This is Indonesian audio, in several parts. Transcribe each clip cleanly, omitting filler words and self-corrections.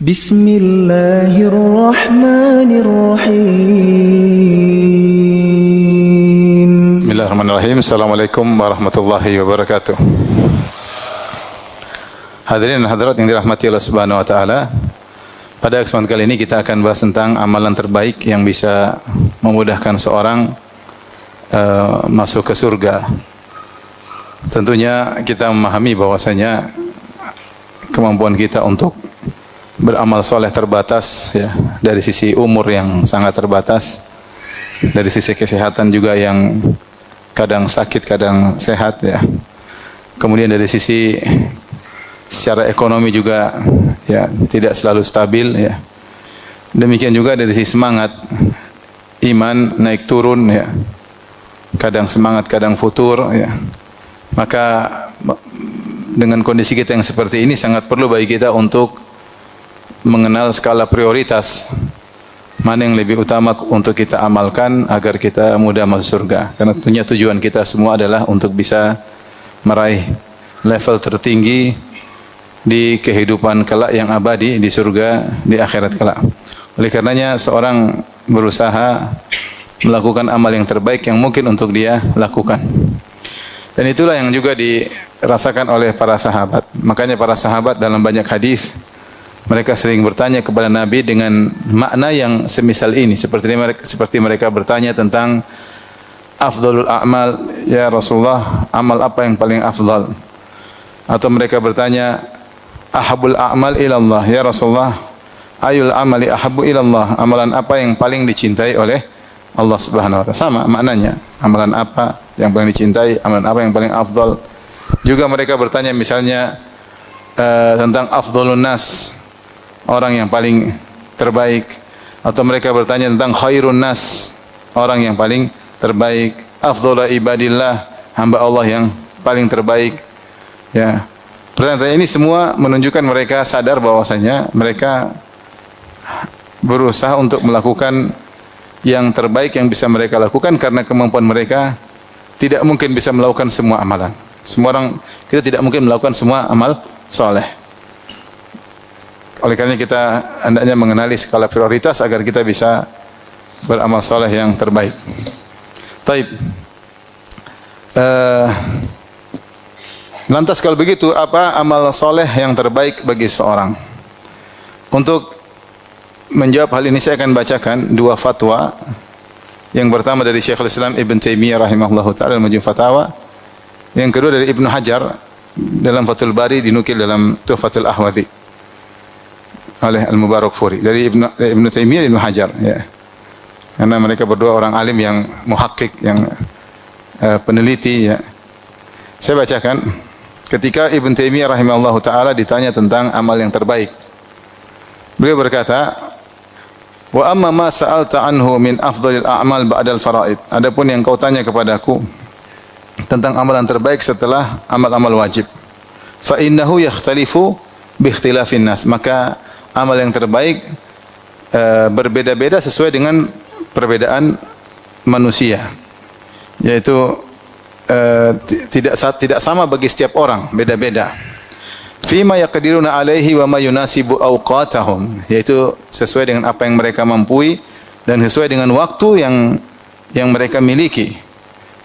Bismillahirrahmanirrahim. Bismillahirrahmanirrahim. Assalamualaikum warahmatullahi wabarakatuh. Hadirin dan hadirat yang dirahmati Allah Subhanahu wa taala. Pada kesempatan kali ini kita akan bahas tentang amalan terbaik yang bisa memudahkan seorang masuk ke surga. Tentunya kita memahami bahwasanya kemampuan kita untuk beramal soleh terbatas, ya, dari sisi umur yang sangat terbatas, dari sisi kesehatan juga yang kadang sakit kadang sehat, ya. Kemudian dari sisi secara ekonomi juga, ya, tidak selalu stabil, ya. Demikian juga dari sisi semangat, iman naik turun, ya. Kadang semangat kadang futur, ya. Maka dengan kondisi kita yang seperti ini sangat perlu bagi kita untuk mengenal skala prioritas, mana yang lebih utama untuk kita amalkan agar kita mudah masuk surga. Karena tentunya tujuan kita semua adalah untuk bisa meraih level tertinggi di kehidupan kelak yang abadi di surga di akhirat kelak. Oleh karenanya seorang berusaha melakukan amal yang terbaik yang mungkin untuk dia lakukan. Dan itulah yang juga dirasakan oleh para sahabat. Makanya para sahabat dalam banyak hadis mereka sering bertanya kepada Nabi dengan makna yang semisal ini, seperti mereka bertanya tentang afdalul a'mal, ya Rasulullah, amal apa yang paling afdal? Atau mereka bertanya ahabul a'mal ilallah, ya Rasulullah, ayul amali ahabu ilallah, amalan apa yang paling dicintai oleh Allah Subhanahu wa taala? Sama maknanya, amalan apa yang paling dicintai, amalan apa yang paling afdal. Juga mereka bertanya misalnya tentang afdalun nas, orang yang paling terbaik. Atau mereka bertanya tentang khairun nas, orang yang paling terbaik. Afdhalu ibadillah, hamba Allah yang paling terbaik. Ya. Pertanyaan ini semua menunjukkan mereka sadar bahwasanya mereka berusaha untuk melakukan yang terbaik yang bisa mereka lakukan, karena kemampuan mereka tidak mungkin bisa melakukan semua amalan. Semua orang, kita tidak mungkin melakukan semua amal soleh. Oleh karena kita hendaknya mengenali skala prioritas agar kita bisa beramal soleh yang terbaik. Taib. Lantas kalau begitu, apa amal soleh yang terbaik bagi seorang? Untuk menjawab hal ini saya akan bacakan dua fatwa. Yang pertama dari Syekhul Islam Ibn Taimiyah rahimahullahu ta'ala dalam Majmu' Fatawa. Yang kedua dari Ibnu Hajar dalam Fathul Bari, dinukil dalam Tuhfatul Ahwadhi oleh Al-Mubarakfuri, dari Ibnu Taimiyah dan Ibnu Hajar, ya. Karena mereka berdua orang alim yang muhakkik, yang peneliti, ya. Saya bacakan, ketika Ibnu Taimiyah rahimahullahu taala ditanya tentang amal yang terbaik, beliau berkata, wa amma ma sa'alta anhu min afdhalil a'mal ba'dal faraid. Adapun yang kau tanya kepadaku tentang amalan terbaik setelah amal-amal wajib, fa innahu yakhtalifu bi ikhtilafin nas, maka amal yang terbaik berbeda-beda sesuai dengan perbedaan manusia, yaitu tidak sama bagi setiap orang, beda-beda. Fima yaqdiruna alaihi wa ma yunasibu awqatahum, yaitu sesuai dengan apa yang mereka mampu dan sesuai dengan waktu yang mereka miliki.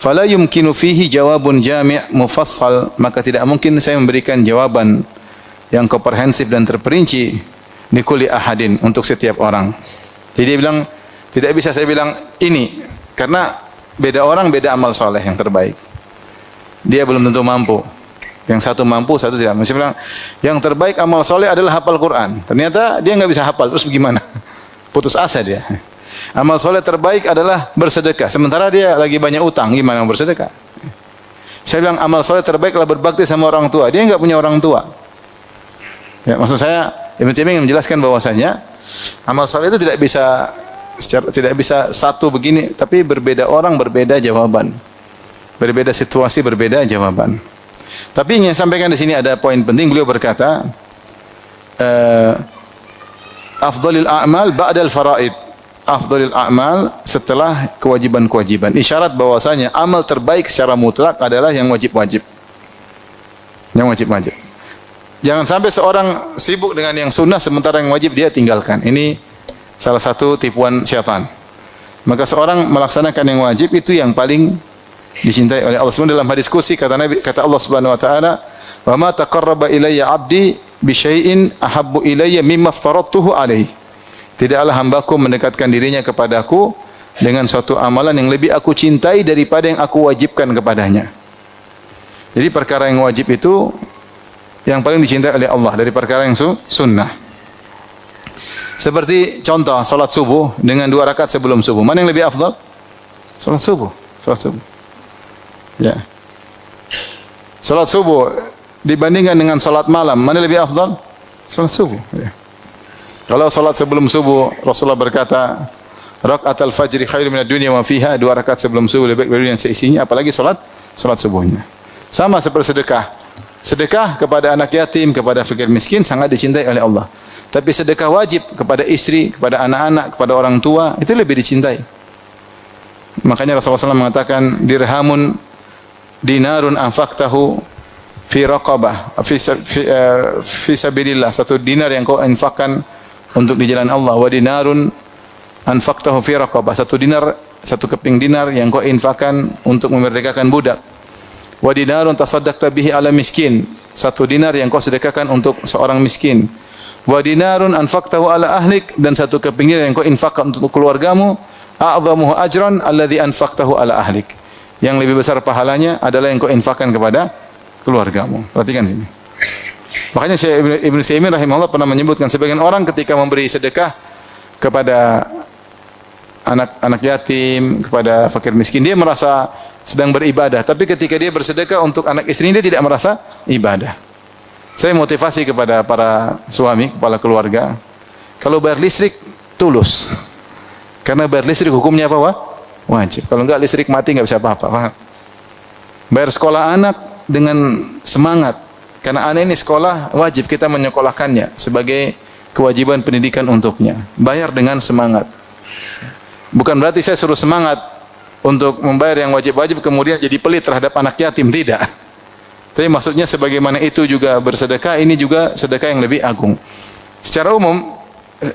Fala yumkinu fihi jawabun jami' mufassal, maka tidak mungkin saya memberikan jawaban yang komprehensif dan terperinci di kulli ahadin, untuk setiap orang. Jadi dia bilang tidak bisa saya bilang ini, karena beda orang beda amal soleh yang terbaik. Dia belum tentu mampu. Yang satu mampu, satu tidak. Mesti bilang yang terbaik amal soleh adalah hafal Quran. Ternyata dia nggak bisa hafal, terus bagaimana? Putus asa dia. Amal soleh terbaik adalah bersedekah, sementara dia lagi banyak utang, gimana mau bersedekah? Saya bilang amal soleh terbaik adalah berbakti sama orang tua, dia nggak punya orang tua. Ya, maksud saya Ibnu Taimiyah menjelaskan bahwasanya amal soleh itu tidak bisa satu begini, tapi berbeda orang berbeda jawaban, berbeda situasi berbeda jawaban. Tapi yang saya sampaikan di sini ada poin penting. Beliau berkata, afdhalil a'mal ba'dal faraid, afdhalil a'mal setelah kewajiban-kewajiban. Isyarat bahwasanya amal terbaik secara mutlak adalah yang wajib-wajib. Yang wajib-wajib. Jangan sampai seorang sibuk dengan yang sunnah sementara yang wajib dia tinggalkan. Ini salah satu tipuan syaitan. Maka seorang melaksanakan yang wajib itu yang paling dicintai oleh Allah. Sebenarnya dalam hadis kursi kata Allah Subhanahu wa taala, "Wa ma taqarraba ilayya 'abdi bi syai'in ahabbu ilayya mimma aftaradtuhu alaihi." Tidaklah hambaku mendekatkan dirinya kepadaku dengan suatu amalan yang lebih aku cintai daripada yang aku wajibkan kepadanya. Jadi perkara yang wajib itu yang paling dicintai oleh Allah dari perkara yang sunnah. Seperti contoh salat subuh dengan 2 rakaat sebelum subuh. Mana yang lebih afdal? Salat subuh. Salat subuh. Ya. Salat subuh dibandingkan dengan salat malam, mana lebih afdal? Salat subuh. Ya. Kalau salat sebelum subuh, Rasulullah berkata, "Rakaatul fajri khairu minad dunya wa fiha." 2 rakaat sebelum subuh lebih baik dari yang seisinya, apalagi salat subuhnya. Sama seperti sedekah. Sedekah kepada anak yatim, kepada fakir miskin sangat dicintai oleh Allah. Tapi sedekah wajib kepada istri, kepada anak-anak, kepada orang tua itu lebih dicintai. Makanya Rasulullah SAW mengatakan, "Dirhamun dinarun anfaqtahu fi raqabah fi sabilillah." 1 dinar yang kau infakkan untuk di jalan Allah. Wa dinarun anfaqtahu fi raqabah. 1 dinar, 1 keping dinar yang kau infakkan untuk memerdekakan budak. Wa dinarun tasaddaqta bihi ala miskin. 1 dinar yang kau sedekahkan untuk seorang miskin. Wa dinarun anfaqtahu ala ahlik, dan 1 keping dinar yang kau infakkan untuk keluargamu. A'dhamuhu ajran alladhi anfaqtahu ala ahlik. Yang lebih besar pahalanya adalah yang kau infakkan kepada keluargamu. Perhatikan ini. Makanya Syekh Ibnu Utsaimin rahimahullah pernah menyebutkan sebagian orang ketika memberi sedekah kepada anak yatim, kepada fakir miskin, dia merasa sedang beribadah, tapi ketika dia bersedekah untuk anak istrinya dia tidak merasa ibadah. Saya motivasi kepada para suami, kepala keluarga, kalau bayar listrik tulus. Karena bayar listrik hukumnya apa, wajib. Kalau enggak listrik mati enggak bisa apa-apa. Bayar sekolah anak dengan semangat. Karena anak ini sekolah wajib kita menyekolahkannya sebagai kewajiban pendidikan untuknya. Bayar dengan semangat. Bukan berarti saya suruh semangat untuk membayar yang wajib-wajib kemudian jadi pelit terhadap anak yatim, tidak. Tapi maksudnya sebagaimana itu juga bersedekah, ini juga sedekah yang lebih agung. Secara umum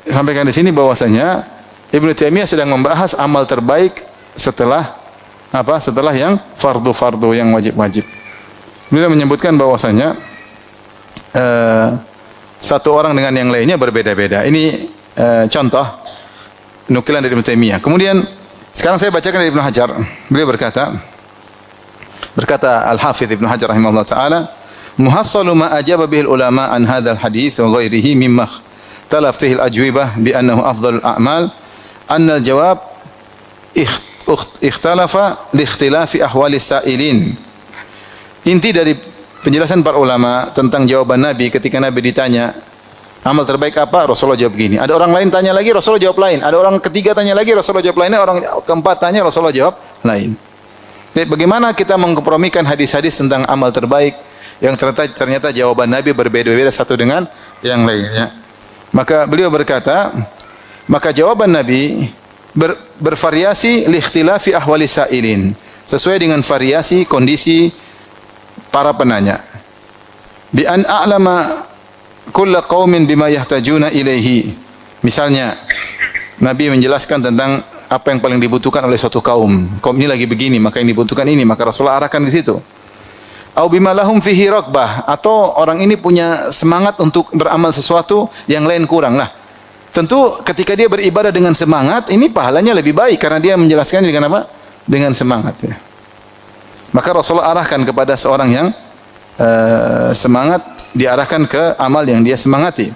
sampaikan di sini bahwasanya Ibnu Taimiyah sedang membahas amal terbaik setelah apa? Setelah yang fardu-fardu, yang wajib-wajib. Beliau menyebutkan bahwasanya satu orang dengan yang lainnya berbeda-beda. Ini contoh nukilan dari Ibnu Taimiyah. Kemudian sekarang saya bacakan dari Ibnu Hajar. Beliau berkata Al-Hafidz Ibnu Hajar rahimahullah taala, "Muhassalu ma ajaba bihi ulama an hadzal hadits wa ghairihi mimma talaf fihi al-ajwibah bi annahu afdhalul a'mal, anna al-jawab ikhtalafa li ikhtilafi ahwali sa'ilin." Inti dari penjelasan para ulama tentang jawaban Nabi ketika Nabi ditanya, amal terbaik apa? Rasulullah jawab gini. Ada orang lain tanya lagi, Rasulullah jawab lain. Ada orang ketiga tanya lagi, Rasulullah jawab lainnya. Orang keempat tanya, Rasulullah jawab lain. Jadi bagaimana kita mengkompromikan hadis-hadis tentang amal terbaik yang ternyata jawaban Nabi berbeda-beda satu dengan yang lainnya. Maka beliau berkata, maka jawaban Nabi bervariasi li ikhtilafi ahwali sa'ilin, sesuai dengan variasi kondisi para penanya. Bi an a'lama kulla qaumin bima yahtajuna ilaihi. Misalnya Nabi menjelaskan tentang apa yang paling dibutuhkan oleh suatu kaum. Kaum ini lagi begini, maka yang dibutuhkan ini, maka Rasulullah arahkan ke situ. Au bima lahum fihi raghbah, atau orang ini punya semangat untuk beramal sesuatu yang lain kurang. Nah, tentu ketika dia beribadah dengan semangat, ini pahalanya lebih baik karena dia menjelaskan dengan apa? Dengan semangat ya. Maka Rasulullah arahkan kepada seorang yang semangat, diarahkan ke amal yang dia semangati.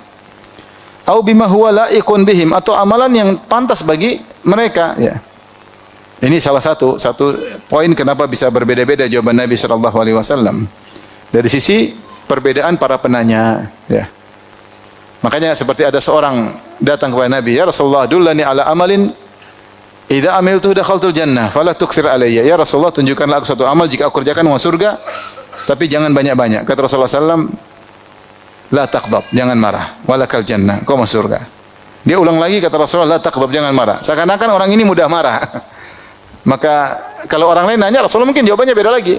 Au bima huwa la'iqun bihim, atau amalan yang pantas bagi mereka ya. Ini salah satu poin kenapa bisa berbeda-beda jawaban Nabi sallallahu alaihi wasallam. Dari sisi perbedaan para penanya ya. Makanya seperti ada seorang datang kepada Nabi, "Ya Rasulullah, dullani ala amalin idza amiltu dakhaltul jannah fala tukthir alayya." Ya Rasulullah, tunjukkanlah aku suatu amal jika aku kerjakan masuk surga, tapi jangan banyak-banyak. Kata Rasulullah sallallahu la taghdab, jangan marah, walakal jannah, kau masuk surga. Dia ulang lagi, kata Rasulullah, la taghdab, jangan marah. Seakan-akan orang ini mudah marah. Maka kalau orang lain nanya, Rasulullah mungkin jawabannya beda lagi.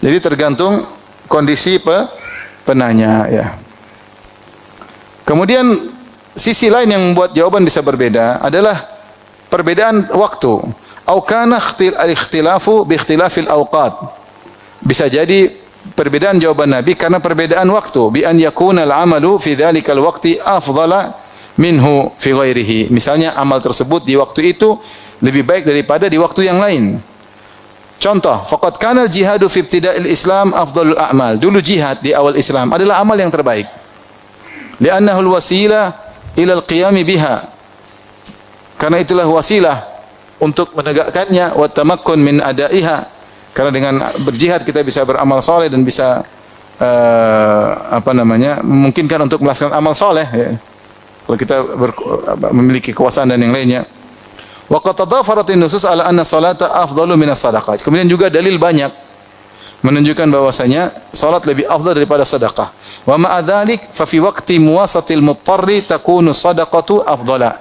Jadi tergantung kondisi penanya, ya. Kemudian sisi lain yang membuat jawaban bisa berbeda adalah perbedaan waktu. Au kana ikhtilafu bi ikhtilafil awqat. Bisa jadi perbedaan jawaban Nabi karena perbedaan waktu. Bi an yakuna al-amalu fi dzalikal waqti afdhala minhu fi ghairihi. Misalnya amal tersebut di waktu itu lebih baik daripada di waktu yang lain. Contoh, faqad kana al-jihadu fi ibtida'il Islam afdhalul a'mal. Dulu jihad di awal Islam adalah amal yang terbaik. Li'annahu al-wasilah ila al-qiyam biha. Karena itulah wasilah untuk menegakkannya, wa tamakkun min adaiha. Karena dengan berjihad kita bisa beramal soleh dan bisa memungkinkan untuk melaksanakan amal soleh, ya. Kalau kita memiliki kekuasaan dan yang lainnya. Wa qad tadafarat an-nusus ala anna salata afdalu min as-sadaqah. Kemudian juga dalil banyak menunjukkan bahwasanya salat lebih afdal daripada sedekah. Wa ma'a dzalik fa fi waqti muwasatil muttarri takunu sadaqatu afdala.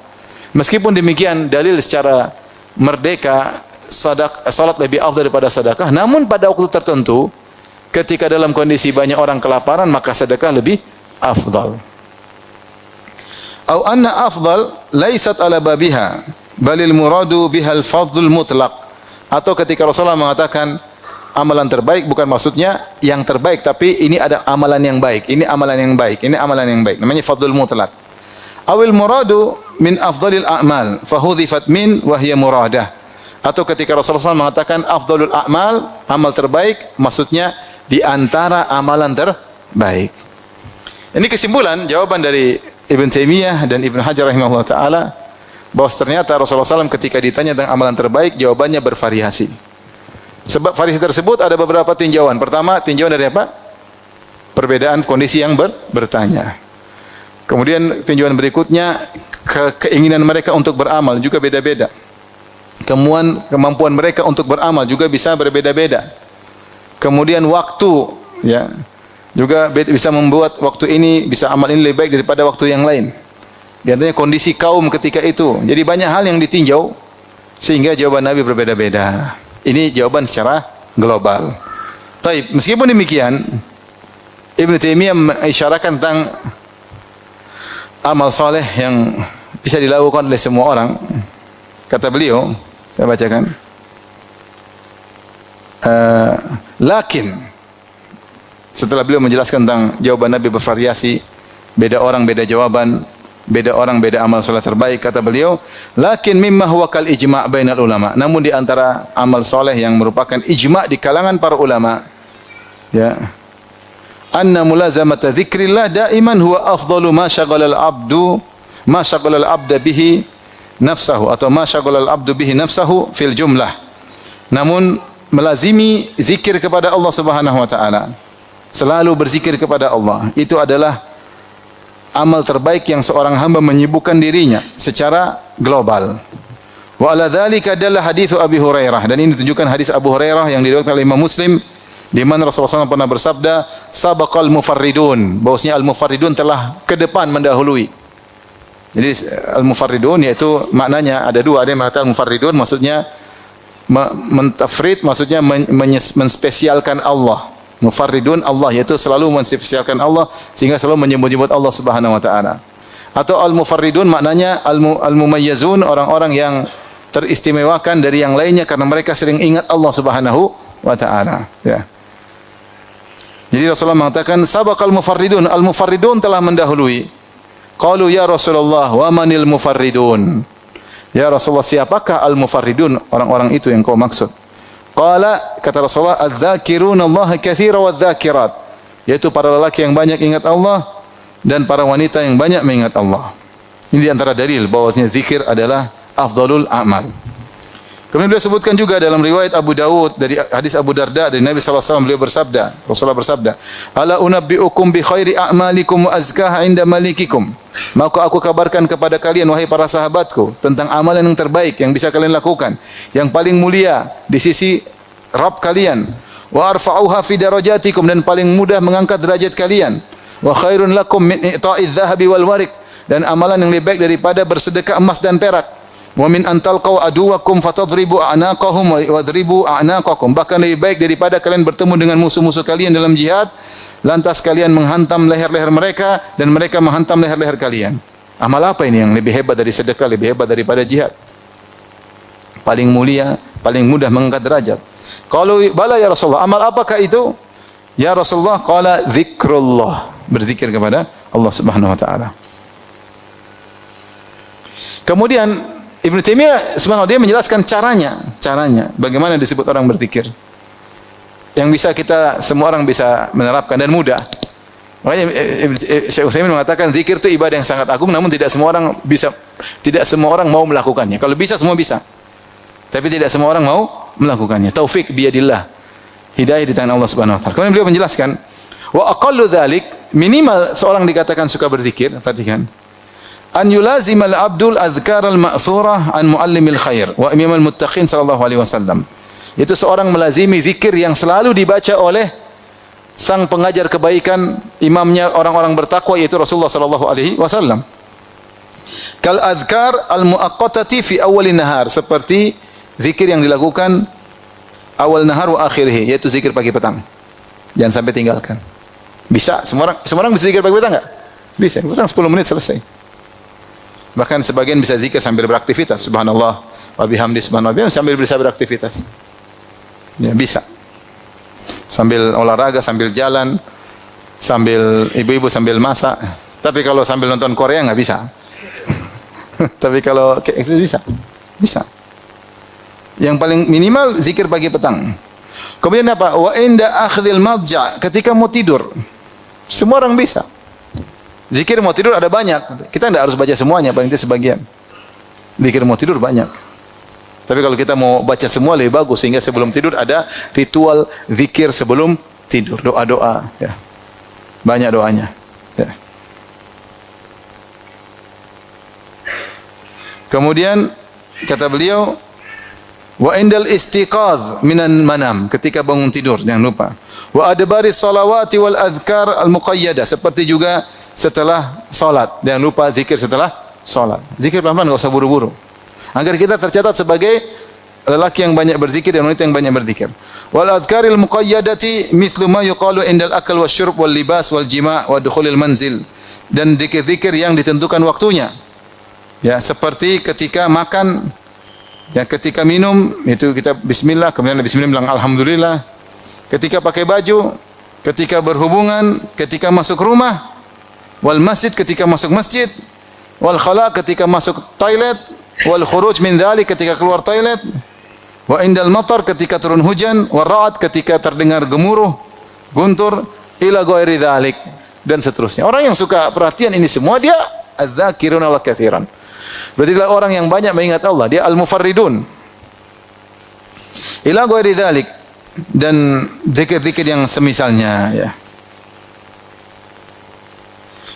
Meskipun demikian dalil secara merdeka salat lebih afdal daripada sedekah, namun pada waktu tertentu ketika dalam kondisi banyak orang kelaparan maka sedekah lebih afdal. Au anna afdal laisat ala babiha balil muradu bihal fadlul mutlaq. Atau ketika Rasulullah mengatakan amalan terbaik bukan maksudnya yang terbaik, tapi ini ada amalan yang baik, ini amalan yang baik, ini amalan yang baik, namanya fadlul mutlaq. Awil muradu min afdalil a'mal fahudhifat min wa hiya muradah. Atau ketika Rasulullah SAW mengatakan afdalul a'mal, amal terbaik, maksudnya di antara amalan terbaik. Ini kesimpulan jawaban dari Ibn Taimiyah dan Ibn Hajar rahimahullah ta'ala, bahwa ternyata Rasulullah SAW ketika ditanya tentang amalan terbaik, jawabannya bervariasi. Sebab variasi tersebut ada beberapa tinjauan. Pertama, tinjauan dari apa? Perbedaan kondisi yang bertanya. Kemudian tinjauan berikutnya, keinginan mereka untuk beramal juga beda-beda. Kemampuan mereka untuk beramal juga bisa berbeda-beda. Kemudian waktu, ya, juga bisa membuat waktu ini, bisa amal ini lebih baik daripada waktu yang lain. Di antaranya kondisi kaum ketika itu. Jadi banyak hal yang ditinjau sehingga jawaban Nabi berbeda-beda. Ini jawaban secara global. Taib, meskipun demikian, Ibn Taimiyah mengisyaratkan tentang amal soleh yang bisa dilakukan oleh semua orang. Kata beliau, saya bacakan. Lakin, setelah beliau menjelaskan tentang jawaban Nabi bervariasi, beda orang beda jawaban, beda orang beda amal soleh terbaik, kata beliau, lakin mimma huwa kal ijma' bainal ulama. Namun di antara amal soleh yang merupakan ijma' di kalangan para ulama, ya, anna mulazamata dzikrillah daiman huwa afdalu ma syaghala al-abda bihi nafsahu, atau ma syaghala al-abdu bihi nafsahu fil jumlah. Namun melazimi zikir kepada Allah Subhanahu wa taala, selalu berzikir kepada Allah, itu adalah amal terbaik yang seorang hamba menyibukkan dirinya secara global. Wa ala dzalika dalla haditsu Abi Hurairah, dan ini tunjukkan hadis Abu Hurairah yang diriwayatkan oleh Imam Muslim, di mana Rasulullah SAW pernah bersabda, sabaqal mufarridun, bahwasanya al-mufarridun telah ke depan mendahului. Jadi al-mufarridun yaitu maknanya ada dua, ada yang mengatakan al-mufarridun maksudnya mentafrid, maksudnya menspesialkan Allah. Mufarridun Allah, yaitu selalu menspesialkan Allah sehingga selalu menyebut-nyebut Allah Subhanahu wa taala. Atau al-mufarridun maknanya al-mumayyizun, orang-orang yang teristimewakan dari yang lainnya karena mereka sering ingat Allah Subhanahu wa taala, ya. Jadi Rasulullah mengatakan sabaqal mufarridun, al-mufarridun telah mendahului. Qalu ya Rasulullah wa manil mufarridun? Ya Rasulullah, siapakah al-mufarridun, orang-orang itu yang kau maksud? Qala, kata Rasulullah, adz-dzakiruna Allah katsira wadz-dzakirat, yaitu para lelaki yang banyak ingat Allah dan para wanita yang banyak mengingat Allah. Ini di antara dalil bahwasanya zikir adalah afdalul a'mal. Kemudian beliau sebutkan juga dalam riwayat Abu Dawud dari hadis Abu Darda dari Nabi SAW, beliau bersabda, Rasulullah bersabda, ala unabbiukum bi khairi a'malikum wa azkaha 'inda malikikum. Maka aku kabarkan kepada kalian wahai para sahabatku tentang amalan yang terbaik yang bisa kalian lakukan, yang paling mulia di sisi Rabb kalian, wa arfa'uha fi darajatikum, dan paling mudah mengangkat derajat kalian, wa khairun lakum min i'ta'iz dzahabi wal warik, dan amalan yang lebih baik daripada bersedekah emas dan perak, Wa min an talqaw aduwakum fatadribu a'naqahum wa adribu a'naqakum. Bahkan lebih baik daripada kalian bertemu dengan musuh-musuh kalian dalam jihad, lantas kalian menghantam leher-leher mereka dan mereka menghantam leher-leher kalian. Amal apa ini yang lebih hebat dari sedekah, lebih hebat daripada jihad? Paling mulia, paling mudah mengangkat derajat. Kalau bala ya Rasulullah, amal apakah itu? Ya Rasulullah, qala zikrullah. Berzikir kepada Allah Subhanahu wa taala. Kemudian Ibnu Taimiyah subhanallah dia menjelaskan caranya bagaimana disebut orang berzikir. Yang bisa kita semua orang bisa menerapkan dan mudah. Makanya Syekh Utsaimin mengatakan zikir itu ibadah yang sangat agung namun tidak semua orang bisa, tidak semua orang mau melakukannya. Kalau bisa semua bisa. Tapi tidak semua orang mau melakukannya. Taufik biyadillah. Hidayah di tangan Allah Subhanahu wa taala. Kemudian beliau menjelaskan wa aqallu dzalik, minimal seorang dikatakan suka berzikir, perhatikan. An yulazimal abdul azkar al-ma'thurah an muallimil khair wa imamul muttaqin sallallahu alaihi wasallam. Itu seorang melazimi zikir yang selalu dibaca oleh sang pengajar kebaikan, imamnya orang-orang bertakwa yaitu Rasulullah sallallahu alaihi wasallam. Kal azkar al-muaqqatati fi awwalin nahar, seperti zikir yang dilakukan awal nahar wa akhirih, yaitu zikir pagi petang. Jangan sampai tinggalkan. Bisa, semua orang bisa zikir pagi petang enggak? Bisa, petang 10 menit selesai. Bahkan sebagian bisa zikir sambil beraktivitas. Subhanallah wa bihamdi subhanallah sambil bisa beraktivitas. Ya, bisa. Sambil olahraga, sambil jalan, sambil ibu-ibu sambil masak. Tapi kalau sambil nonton Korea enggak bisa. Tapi kalau itu bisa. Bisa. Yang paling minimal zikir pagi petang. Kemudian apa? Wa inda akhdhil madja, ketika mau tidur. Semua orang bisa. Zikir mau tidur ada banyak. Kita tidak harus baca semuanya, paling tidak sebagian. Zikir mau tidur banyak. Tapi kalau kita mau baca semua lebih bagus, sehingga sebelum tidur ada ritual zikir sebelum tidur, doa-doa. Ya. Banyak doanya. Ya. Kemudian kata beliau, wa indal istiqadh minan manam, ketika bangun tidur jangan lupa. Wa adbari salawati wal azkar al muqayyadah, seperti juga setelah salat. Jangan lupa zikir setelah salat. Zikir pelan-pelan, enggak usah buru-buru. Agar kita tercatat sebagai lelaki yang banyak berzikir dan wanita yang banyak berzikir. Wal azkaril muqayyadati mithlu ma yuqalu indal akal wasyurb wal libas wal jima' wa dukhulil manzil. Dan zikir-zikir yang ditentukan waktunya. Ya, seperti ketika makan, ya ketika minum itu kita bismillah, kemudian bismillah bilang alhamdulillah. Ketika pakai baju, ketika berhubungan, ketika masuk rumah, wal masjid ketika masuk masjid, wal khala ketika masuk toilet, wal khuruj min dzalik ketika keluar toilet, wa indal matar ketika turun hujan, wal ra'ad ketika terdengar gemuruh, guntur, ila ghairi dzalik dan seterusnya. Orang yang suka perhatian ini semua dia adz-dzakiruna wa katsiran. Berarti dia orang yang banyak mengingat Allah, dia al-mufarridun. Ila ghairi dzalik dan zikir-zikir yang semisalnya, ya.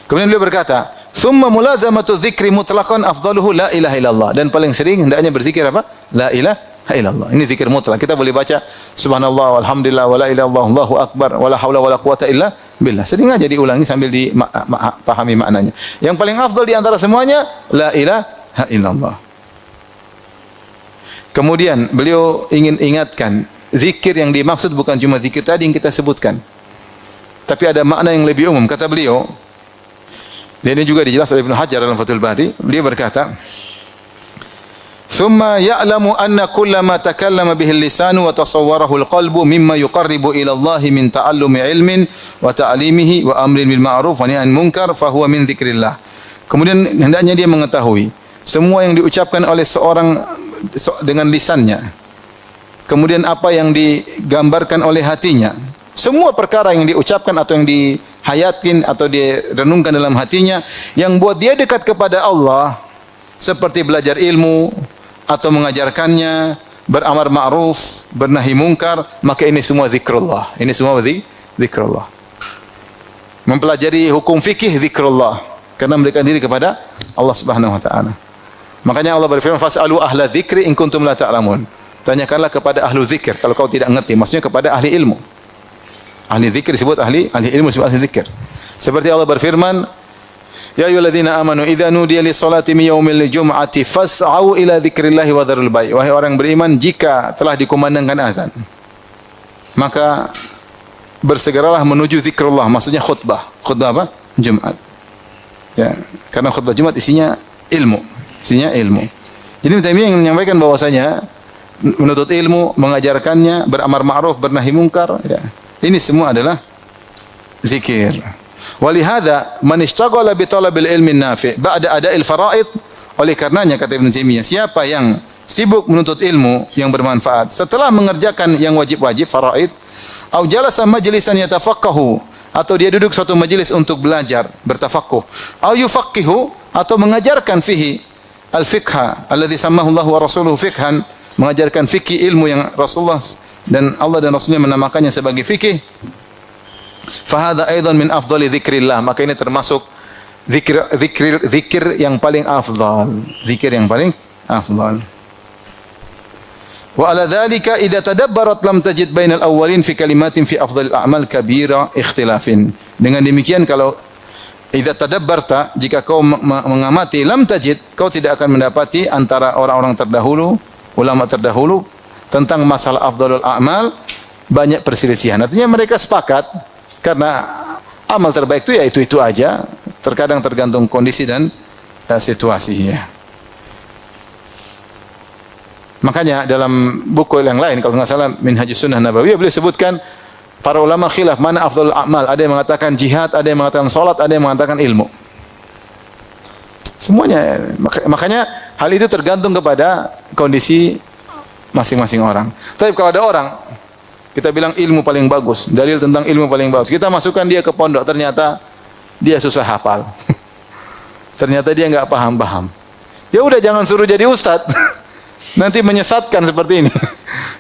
Kemudian beliau berkata, "Tsumma mulazamatu dzikri mutlaqan afdaluhu la ilaha illallah." Dan paling sering hendaknya berzikir apa? La ilaha illallah. Ini zikir mutlak. Kita boleh baca subhanallah walhamdulillah wala ilaha illallah Allahu akbar wala haula wala quwata illa billah. Sering aja diulangi sambil dipahami maknanya. Yang paling afdal di antara semuanya la ilaha illallah. Kemudian beliau ingin ingatkan, zikir yang dimaksud bukan cuma zikir tadi yang kita sebutkan. Tapi ada makna yang lebih umum. Kata beliau, dan ini juga dijelaskan oleh Ibnu Hajar dalam Fathul Bari, beliau berkata, "Tsumma ya'lamu anna kullama takallama bihi al-lisanu wa tasawwarahu al-qalbu mimma yuqarribu ila Allah min ta'allumi ilmin wa ta'limihi wa amrin bil ma'ruf wa nahyin munkar fa huwa min dzikrillah." Kemudian hendaknya dia mengetahui semua yang diucapkan oleh seorang dengan lisannya, kemudian apa yang digambarkan oleh hatinya, semua perkara yang diucapkan atau yang dihayatin atau direnungkan dalam hatinya yang buat dia dekat kepada Allah, seperti belajar ilmu atau mengajarkannya, beramar ma'ruf, bernahi mungkar, maka ini semua zikrullah. Ini semua zikrullah. Mempelajari hukum fikih zikrullah, karena mendekatkan diri kepada Allah Subhanahu wa taala. Makanya Allah berfirman, "Fas'alu ahla dzikri in kuntum la ta'lamun." Tanyakanlah kepada ahlu zikir kalau kau tidak mengerti, maksudnya kepada ahli ilmu. Ahli zikir disebut ahli ilmu disebut ahli zikir. Seperti Allah berfirman, Ya ayyuhalladzina amanu idza nudiya lis-salati min yaumil jum'ati fas'au ila dzikrillahi wa dzarul bai'. Wahai orang beriman, jika telah dikumandangkan azan, maka bersegeralah menuju zikrullah, maksudnya khutbah. Khutbah apa? Jumat. Ya, karena khutbah Jumat isinya ilmu. Isinya ilmu. Jadi Ibnu Taimiyah ingin menyampaikan bahwasanya menuntut ilmu, mengajarkannya, beramar ma'ruf, bernahi mungkar, ya. Ini semua adalah zikir. Walihada man ishtaghala bi talabil ilmi nafi' ba'da ada'il fara'id. Oleh karenanya kata Ibnu Taimiyah, siapa yang sibuk menuntut ilmu yang bermanfaat setelah mengerjakan yang wajib-wajib faraid, au jalasa majlisan yatafaqahu, atau dia duduk suatu majelis untuk belajar, bertafaqquh, au yufaqihu, atau mengajarkan fihi al-fiqha alladhi sammahu Allah wa rasuluhu fiqhan, mengajarkan fikih ilmu yang Rasulullah dan Allah dan Rasulnya menamakannya sebagai fikih. Fahada aidan min afdali dzikrillah, maka ini termasuk zikir yang paling afdal, zikir yang paling afdal. Wa ala dzalika idza tadabbarat lam tajid bainal awwalin fi kalimatin fi afdhalil a'mal kabira ikhtilafin. Dengan demikian kalau idza tadabbarta, jika kau mengamati, lam tajid, kau tidak akan mendapati antara orang-orang terdahulu, ulama terdahulu tentang masalah afdhalul a'mal banyak perselisihan. Artinya mereka sepakat karena amal terbaik itu ya itu aja, terkadang tergantung kondisi dan situasi ya. Makanya dalam buku yang lain, kalau nggak salah Minhajus Sunnah Nabawiyah, beliau sebutkan para ulama khilaf mana afdhalul a'mal. Ada yang mengatakan jihad, ada yang mengatakan salat, ada yang mengatakan ilmu. Semuanya. Makanya hal itu tergantung kepada kondisi masing-masing orang. Tapi kalau ada orang kita bilang ilmu paling bagus, dalil tentang ilmu paling bagus, kita masukkan dia ke pondok, ternyata dia susah hafal. Ternyata dia nggak paham-paham. Ya udah, jangan suruh jadi ustadz. Nanti menyesatkan seperti ini.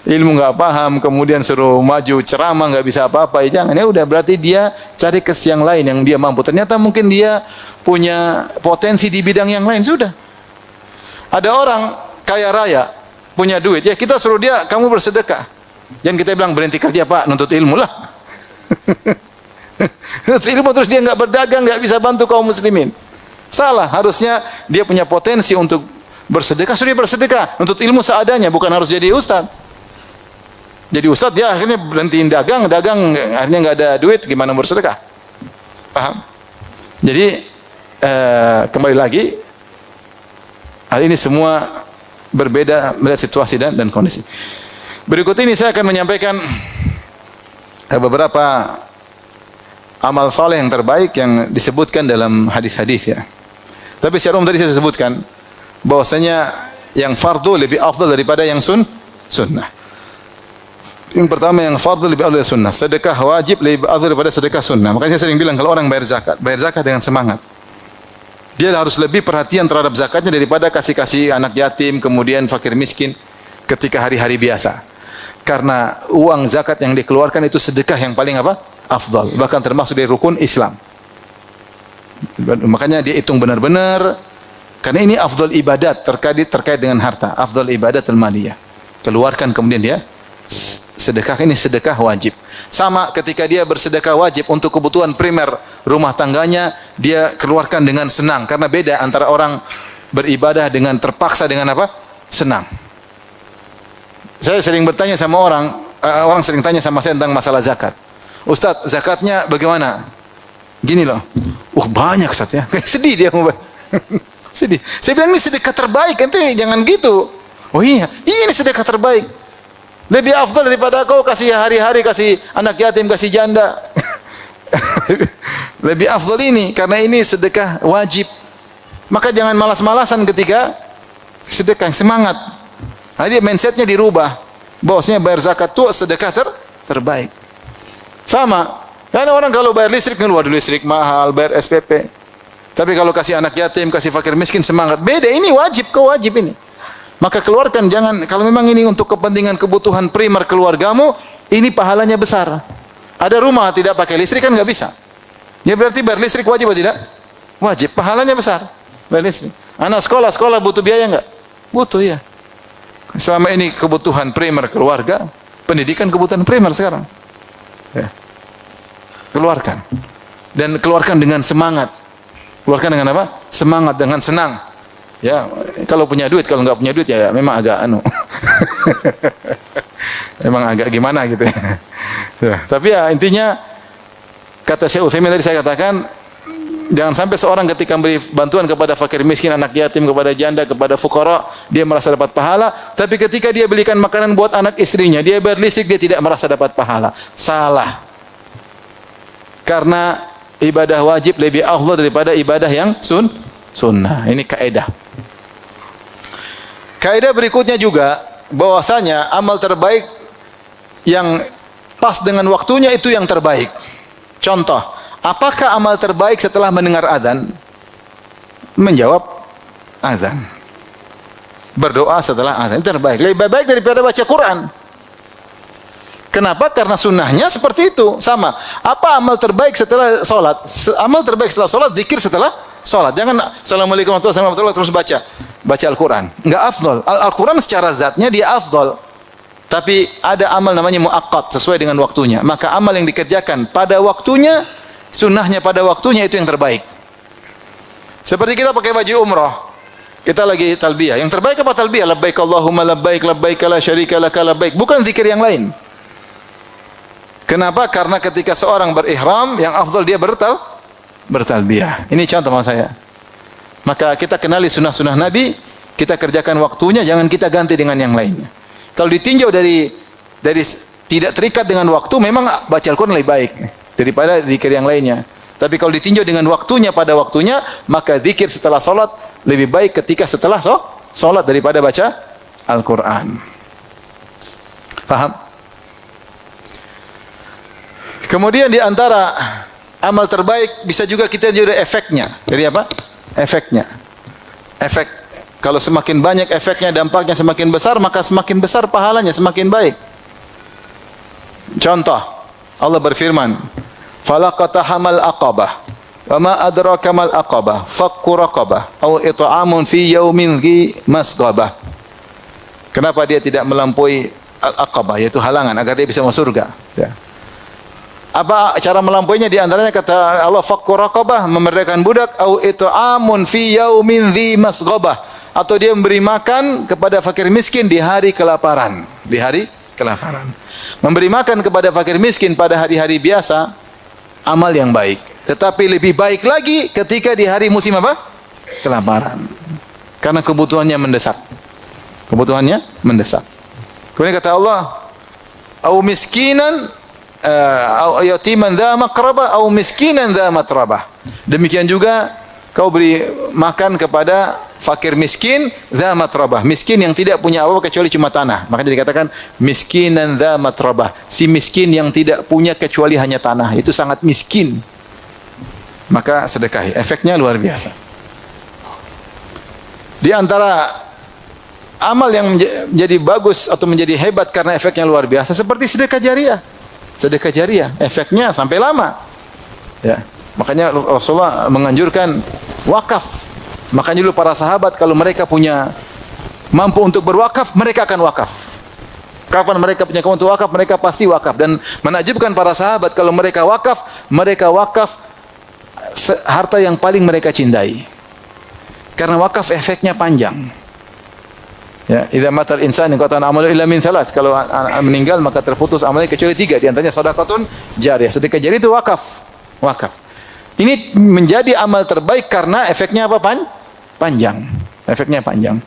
Ilmu nggak paham, kemudian suruh maju ceramah nggak bisa apa-apa, ya jangan. Ya udah, berarti dia cari ke yang lain yang dia mampu. Ternyata mungkin dia punya potensi di bidang yang lain, sudah. Ada orang kaya raya, punya duit, ya kita suruh dia, kamu bersedekah. Jangan kita bilang berhenti kerja Pak, nuntut ilmu lah. Nuntut ilmu terus dia nggak berdagang, nggak bisa bantu kaum muslimin. Salah, harusnya dia punya potensi untuk bersedekah, sudah bersedekah. Nuntut ilmu seadanya, bukan harus jadi ustaz. Jadi ustaz dia akhirnya berhentiin dagang akhirnya nggak ada duit, gimana bersedekah? Paham? Jadi kembali lagi, hal ini semua berbeda melihat situasi dan kondisi. Berikut ini saya akan menyampaikan beberapa amal soleh yang terbaik yang disebutkan dalam hadis-hadis ya. Tapi secara umum tadi saya sebutkan bahwasanya yang fardu lebih afdal daripada yang sunnah. Yang pertama, yang fardu lebih afdal dari sunnah. Sedekah wajib lebih afdal daripada sedekah sunnah. Makanya saya sering bilang kalau orang bayar zakat dengan semangat. Dia harus lebih perhatian terhadap zakatnya daripada kasih-kasih anak yatim, kemudian fakir miskin ketika hari-hari biasa. Karena uang zakat yang dikeluarkan itu sedekah yang paling apa? Afdal. Bahkan termasuk dari rukun Islam. Makanya dia hitung benar-benar. Karena ini afdal ibadat terkait dengan harta. Afdal ibadat al-maliyah. Keluarkan kemudian dia sedekah, ini sedekah wajib. Sama ketika dia bersedekah wajib untuk kebutuhan primer rumah tangganya, dia keluarkan dengan senang. Karena beda antara orang beribadah dengan terpaksa dengan apa? Senang. Saya sering bertanya sama orang sering tanya sama saya tentang masalah zakat. Ustaz, zakatnya bagaimana? Gini loh. Banyak Ustaz ya. Sedih dia mau. Sedih. Saya bilang ini sedekah terbaik, ente jangan gitu. Oh iya, ini sedekah terbaik. Lebih afdal daripada kau kasih hari-hari, kasih anak yatim, kasih janda. Lebih afdal ini, karena ini sedekah wajib. Maka jangan malas-malasan ketika sedekah, semangat. Nah, dia mindsetnya dirubah. Bahwasanya bayar zakat itu sedekah terbaik. Sama. Karena orang kalau bayar listrik, keluar listrik mahal, bayar SPP. Tapi kalau kasih anak yatim, kasih fakir miskin, semangat. Beda, ini wajib, kau wajib ini. Maka keluarkan, jangan, kalau memang ini untuk kepentingan kebutuhan primer keluargamu, ini pahalanya besar. Ada rumah tidak pakai listrik kan nggak bisa. Ya berarti bayar listrik wajib atau tidak? Wajib, pahalanya besar. Bayar listrik. Anak sekolah butuh biaya nggak? Butuh ya. Selama ini kebutuhan primer keluarga, pendidikan kebutuhan primer sekarang. Ya. Keluarkan. Dan keluarkan dengan semangat. Keluarkan dengan apa? Semangat, dengan senang. Ya, kalau punya duit, kalau nggak punya duit ya memang agak memang agak gimana gitu. Ya, tapi ya intinya kata Syekh Utsaimin tadi saya katakan, jangan sampai seorang ketika memberi bantuan kepada fakir miskin, anak yatim, kepada janda, kepada fuqara, dia merasa dapat pahala, tapi ketika dia belikan makanan buat anak istrinya, dia bayar listrik, dia tidak merasa dapat pahala. Salah. Karena ibadah wajib lebih afdal daripada ibadah yang sunnah. Ini kaidah. Kaidah berikutnya juga bahwasanya amal terbaik yang pas dengan waktunya itu yang terbaik. Contoh, apakah amal terbaik setelah mendengar azan? Menjawab azan. Berdoa setelah azan itu terbaik. Lebih baik daripada baca Quran. Kenapa? Karena sunnahnya seperti itu. Sama. Apa amal terbaik setelah solat? Amal terbaik setelah solat, zikir setelah solat. Jangan Assalamualaikum warahmatullahi wabarakatuh terus baca Al-Quran. Enggak afdol. Al-Quran secara zatnya dia afdol. Tapi ada amal namanya muaqqat, sesuai dengan waktunya. Maka amal yang dikerjakan pada waktunya, sunnahnya pada waktunya itu yang terbaik. Seperti kita pakai baju umrah. Kita lagi talbiyah. Yang terbaik apa talbiyah? Labbaik Allahumma labbaik, labbaik la syarika laka labbaik. Bukan zikir yang lain. Kenapa? Karena ketika seorang berihram, yang afdal dia bertalbiyah. Ini contoh maksud saya. Maka kita kenali sunnah-sunnah Nabi, kita kerjakan waktunya, jangan kita ganti dengan yang lainnya. Kalau ditinjau dari tidak terikat dengan waktu, memang baca Al-Quran lebih baik daripada zikir yang lainnya. Tapi kalau ditinjau dengan waktunya pada waktunya, maka zikir setelah solat lebih baik ketika setelah solat daripada baca Al-Quran. Paham? Kemudian di antara amal terbaik bisa juga kita lihat efeknya. Dari apa? Efeknya. Efek. Kalau semakin banyak efeknya, dampaknya semakin besar, maka semakin besar pahalanya, semakin baik. Contoh, Allah berfirman, "Falaqatahamal aqabah, wa ma adraka mal aqabah, fakku raqabah, aw it'amun fi yaumin dzi masghabah." Kenapa dia tidak melampaui al-aqabah, yaitu halangan agar dia bisa masuk surga? Ya. Apa cara melampauinya? Di antaranya kata Allah, fakku raqabah, memerdekakan budak, au it'amun fi yaumin dzi masghabah, atau dia memberi makan kepada fakir miskin di hari kelaparan. Di hari kelaparan. Memberi makan kepada fakir miskin pada hari-hari biasa amal yang baik. Tetapi lebih baik lagi ketika di hari musim apa? Kelaparan. Karena kebutuhannya mendesak. Kebutuhannya mendesak. Kemudian kata Allah, au miskinan au yatiman dza maqrabah au miskinan dza matrabah. Demikian juga kau beri makan kepada fakir miskin dza matrabah, miskin yang tidak punya apa-apa kecuali cuma tanah. Makanya dikatakan miskinan dza matrabah, si miskin yang tidak punya kecuali hanya tanah, itu sangat miskin. Maka sedekahi, efeknya luar biasa. Di antara amal yang menjadi bagus atau menjadi hebat karena efeknya luar biasa seperti sedekah jariah. Sedekah jariah, efeknya sampai lama. Ya, makanya Rasulullah menganjurkan wakaf. Makanya dulu para sahabat kalau mereka punya mampu untuk berwakaf, mereka akan wakaf. Kapan mereka punya kemampuan untuk wakaf, mereka pasti wakaf. Dan menakjubkan para sahabat kalau mereka wakaf harta yang paling mereka cintai. Karena wakaf efeknya panjang. Ya, idza matal insan qatan amalu illa min thalath. Kalau meninggal maka terputus amalnya kecuali 3, di antaranya sedekahun jariyah. Sedekah jariah itu wakaf. Wakaf. Ini menjadi amal terbaik karena efeknya apa? Panjang. Efeknya panjang.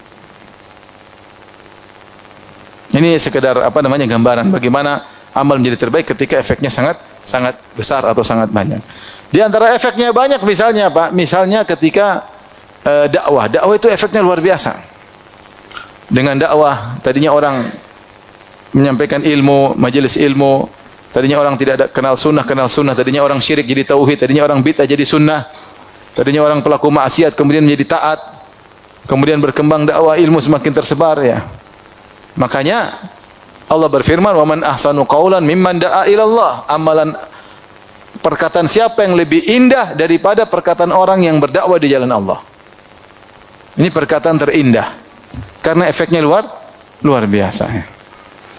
Ini sekedar gambaran bagaimana amal menjadi terbaik ketika efeknya sangat besar atau sangat banyak. Di antara efeknya banyak misalnya apa? Misalnya ketika dakwah. Dakwah itu efeknya luar biasa. Dengan dakwah, tadinya orang menyampaikan ilmu, majelis ilmu, tadinya orang tidak kenal sunnah, tadinya orang syirik jadi tauhid, tadinya orang bid'ah jadi sunnah, tadinya orang pelaku maksiat kemudian menjadi taat, kemudian berkembang dakwah, ilmu semakin tersebar ya. Makanya Allah berfirman, "Wa man ahsanu qaulan mimman da'a ila Allah." Amalan perkataan siapa yang lebih indah daripada perkataan orang yang berdakwah di jalan Allah. Ini perkataan terindah. Karena efeknya luar biasa.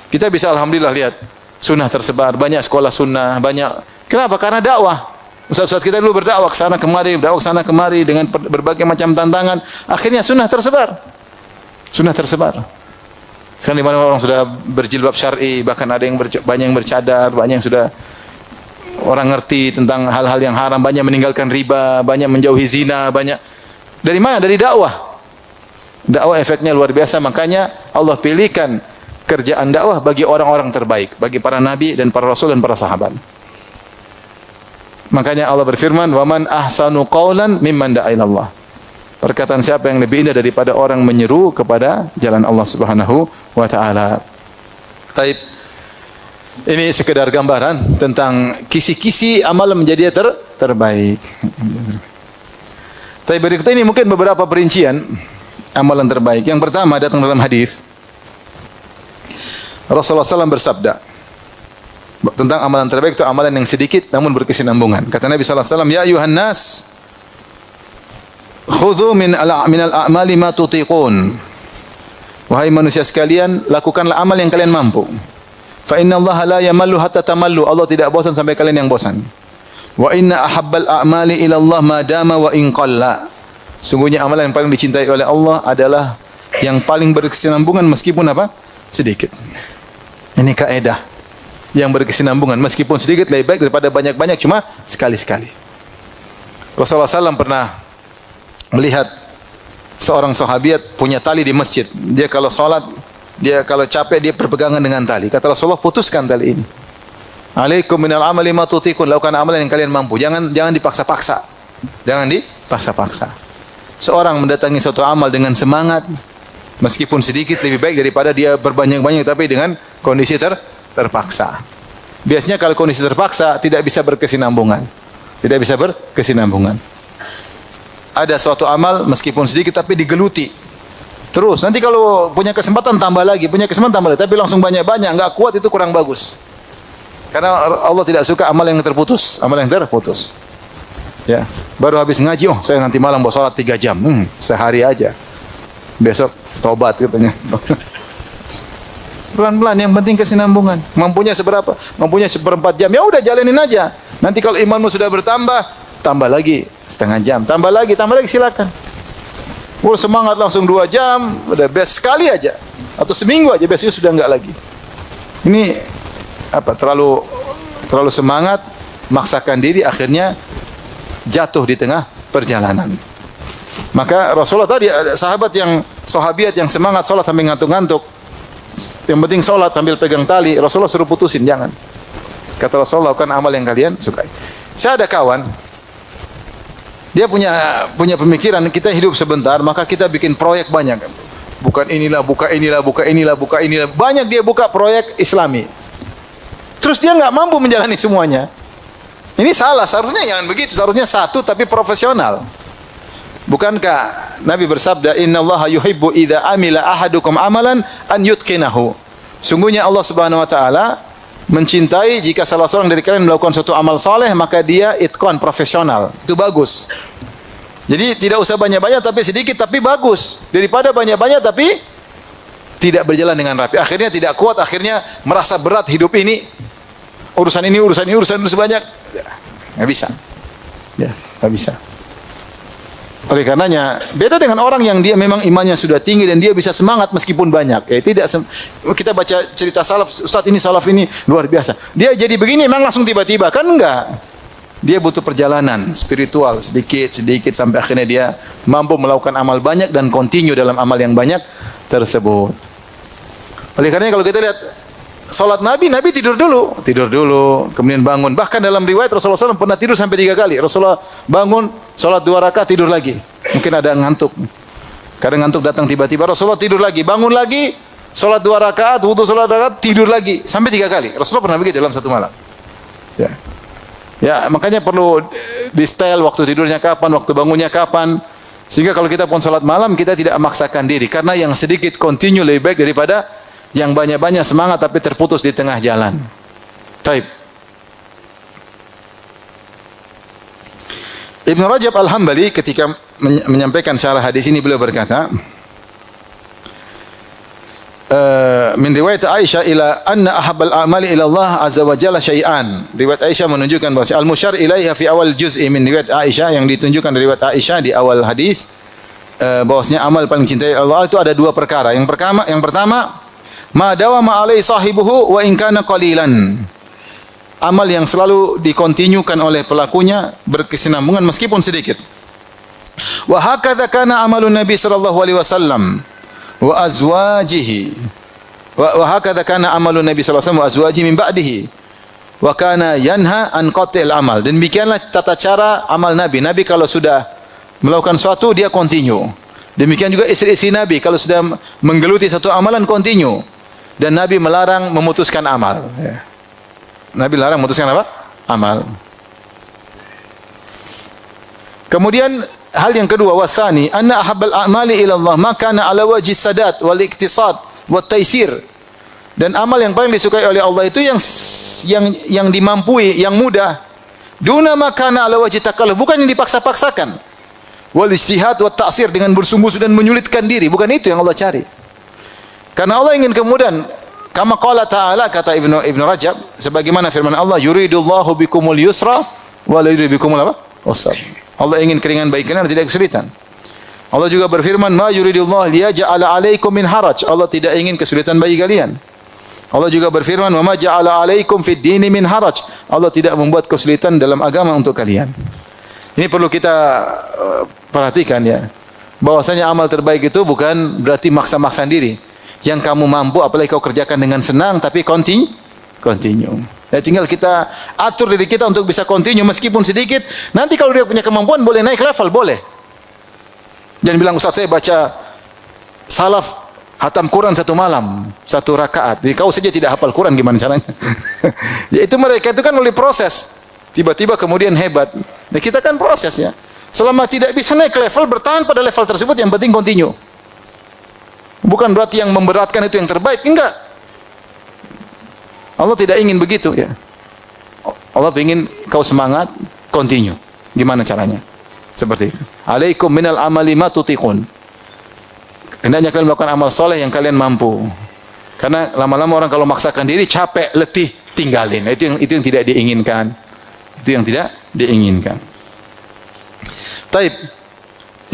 Kita bisa alhamdulillah lihat sunnah tersebar, banyak sekolah sunnah, banyak. Kenapa? Karena dakwah. Ustaz-ustaz kita dulu berdakwah ke sana kemari, berdakwah ke sana kemari dengan berbagai macam tantangan. Akhirnya sunnah tersebar. Sunnah tersebar. Sekarang di mana orang sudah berjilbab syar'i, bahkan ada yang banyak yang bercadar, banyak yang sudah orang ngerti tentang hal-hal yang haram, banyak meninggalkan riba, banyak menjauhi zina, banyak. Dari mana? Dari dakwah. Dakwah efeknya luar biasa, makanya Allah pilihkan kerjaan dakwah bagi orang-orang terbaik, bagi para nabi dan para rasul dan para sahabat. Makanya Allah berfirman, "Wa man ahsanu qawlan mimman da'a ila Allah." Perkataan siapa yang lebih indah daripada orang menyeru kepada jalan Allah Subhanahu wa taala. Baik. Ini sekedar gambaran tentang kisi-kisi amal menjadi terbaik. Tapi berikut ini mungkin beberapa perincian amalan terbaik. Yang pertama datang dalam hadis. Rasulullah SAW bersabda tentang amalan terbaik itu amalan yang sedikit namun berkesinambungan. Kata Nabi SAW, "Ya ayuhan nas, khudhu min al-a'mali ma tutiqun." Wahai manusia sekalian, lakukanlah amal yang kalian mampu. Fa inna Allah la yamallu hatta tamallu. Allah tidak bosan sampai kalian yang bosan. Wa inna ahabbal a'mali ila Allah ma dama wa in qalla. Sungguhnya amalan yang paling dicintai oleh Allah adalah yang paling berkesinambungan meskipun apa? Sedikit. Ini kaidah yang berkesinambungan meskipun sedikit lebih baik daripada banyak-banyak cuma sekali-sekali. Rasulullah SAW pernah melihat seorang sahabiat punya tali di masjid. Dia kalau sholat, dia kalau capek dia berpegangan dengan tali. Kata Rasulullah, putuskan tali ini. Alaikum minal amali ma tutiqun, lakukan amalan yang kalian mampu. Jangan dipaksa-paksa. Jangan dipaksa-paksa. Seorang mendatangi suatu amal dengan semangat, meskipun sedikit lebih baik daripada dia berbanyak-banyak tapi dengan kondisi terpaksa. Biasanya kalau kondisi terpaksa tidak bisa berkesinambungan. Tidak bisa berkesinambungan. Ada suatu amal meskipun sedikit tapi digeluti. Terus nanti kalau punya kesempatan tambah lagi, punya kesempatan tambah lagi, tapi langsung banyak-banyak, enggak kuat, itu kurang bagus. Karena Allah tidak suka amal yang terputus, Ya, baru habis ngaji, oh saya nanti malam mau sholat 3 jam, sehari aja. Besok tobat katanya. Pelan-pelan, yang penting kesinambungan. Mampunya seberapa? Mampunya 1/4 jam. Ya udah jalanin aja. Nanti kalau imanmu sudah bertambah, tambah lagi setengah jam, tambah lagi silakan. Kalau semangat langsung 2 jam, udah best sekali aja. Atau seminggu aja, besoknya sudah enggak lagi. Ini apa? Terlalu semangat, maksakan diri, akhirnya jatuh di tengah perjalanan. Maka Rasulullah tadi ada sahabiat yang semangat sholat sambil ngantuk-ngantuk. Yang penting sholat sambil pegang tali. Rasulullah suruh putusin, jangan. Kata Rasulullah, lakukan amal yang kalian sukai. Saya ada kawan, dia punya pemikiran, kita hidup sebentar, maka kita bikin proyek banyak. Bukan inilah, buka inilah. Banyak dia buka proyek Islami. Terus dia nggak mampu menjalani semuanya. Ini salah, seharusnya jangan begitu. Seharusnya satu tapi profesional. Bukankah Nabi bersabda, "Innallaha yuhibbu idza amila ahadukum amalan an yutqinahu." Sungguhnya Allah Subhanahu wa taala mencintai jika salah seorang dari kalian melakukan suatu amal soleh, maka dia itqan, profesional. Itu bagus. Jadi tidak usah banyak-banyak tapi sedikit tapi bagus. Daripada banyak-banyak tapi tidak berjalan dengan rapi. Akhirnya tidak kuat, akhirnya merasa berat hidup ini. Urusan banyak. Nggak bisa. Ya, nggak bisa. Oleh karenanya, beda dengan orang yang dia memang imannya sudah tinggi dan dia bisa semangat meskipun banyak. Kita baca cerita salaf, Ustaz ini salaf ini luar biasa. Dia jadi begini memang langsung tiba-tiba, kan enggak. Dia butuh perjalanan spiritual sedikit sampai akhirnya dia mampu melakukan amal banyak dan continue dalam amal yang banyak tersebut. Oleh karenanya kalau kita lihat salat Nabi tidur dulu, kemudian bangun. Bahkan dalam riwayat Rasulullah SAW pernah tidur sampai 3 kali. Rasulullah bangun, salat 2 rakaat, tidur lagi. Mungkin ada ngantuk. Kadang ngantuk datang tiba-tiba, Rasulullah tidur lagi, bangun lagi, salat 2 rakaat, wudu salat 2 rakaat, tidur lagi sampai 3 kali. Rasulullah pernah begitu dalam satu malam. Ya, makanya perlu di style waktu tidurnya kapan, waktu bangunnya kapan. Sehingga kalau kita pun salat malam, kita tidak memaksakan diri karena yang sedikit continue lebih baik daripada yang banyak-banyak semangat tapi terputus di tengah jalan. Taib. Ibnu Rajab Al-Hambali ketika menyampaikan syarah hadis ini beliau berkata, min riwayat Aisyah ila anna ahabbal a'mali ila Allah azza wa jalla syai'an. Riwayat Aisyah menunjukkan bahawa al-musyar ilaiha fi awal juz'i min riwayat Aisyah, yang ditunjukkan dari riwayat Aisyah di awal hadis, bahwasanya amal paling cintai Allah itu ada dua perkara. Yang pertama ma dawama alai sahibuhu wa in kana qalilan. Amal yang selalu dikontinyukan oleh pelakunya, berkesinambungan meskipun sedikit. Wa hakadha kana amalun Nabi sallallahu alaihi wasallam wa azwajihi. Wa hakadha kana amalun Nabi sallallahu alaihi wasallam wa azwajihi min ba'dihi. Wa kana yanha an qat'il amal. Dan demikianlah tata cara amal Nabi. Nabi kalau sudah melakukan sesuatu dia continue. Demikian juga istri-istri Nabi kalau sudah menggeluti satu amalan continue. Dan Nabi melarang memutuskan amal. Nabi larang memutuskan apa? Amal. Kemudian hal yang kedua, wathani anna ahabbal a'mali ila Allah ma kana ala wajhi sadat wal iktisad wat taisir. Dan amal yang paling disukai oleh Allah itu yang dimampui, yang mudah. Duna ma kana ala wajhi takalluf, bukan yang dipaksa-paksakan. Wal ijtihad wat ta'sir, dengan bersungguh-sungguh dan menyulitkan diri, bukan itu yang Allah cari. Karena Allah ingin kemudahan. Kama qala ta'ala, kata Ibnu Rajab, sebagaimana firman Allah, yuridullahu bikumul yusra wa la yuridu bikumul apa? Usra. Allah ingin keringan bagi kalian, tidak kesulitan. Allah juga berfirman, ma yuridullahu liyaj'ala 'alaikum min haraj. Allah tidak ingin kesulitan bagi kalian. Allah juga berfirman, wa ma ja'ala 'alaikum fid dini min haraj. Allah tidak membuat kesulitan dalam agama untuk kalian. Ini perlu kita perhatikan ya. Bahwasanya amal terbaik itu bukan berarti maksa-maksa diri. Yang kamu mampu, apalagi kau kerjakan dengan senang, tapi continue. Ya, tinggal kita atur diri kita untuk bisa continue meskipun sedikit. Nanti kalau dia punya kemampuan boleh naik level, boleh. Jangan bilang, Ustaz saya baca salaf hatam Quran satu malam, satu rakaat. Jadi kau saja tidak hafal Quran, gimana caranya? Ya, itu mereka itu kan melalui proses. Tiba-tiba kemudian hebat. Nah, kita kan proses ya. Selama tidak bisa naik level, bertahan pada level tersebut, yang penting continue. Bukan berarti yang memberatkan itu yang terbaik, enggak. Allah tidak ingin begitu ya. Allah ingin kau semangat, continue. Gimana caranya? Seperti itu. Alaikum minal amali ma tutiqun. Hendaknya kalian melakukan amal soleh yang kalian mampu. Karena lama-lama orang kalau maksakan diri capek, letih, tinggalin. Itu yang tidak diinginkan. Itu yang tidak diinginkan. Taib.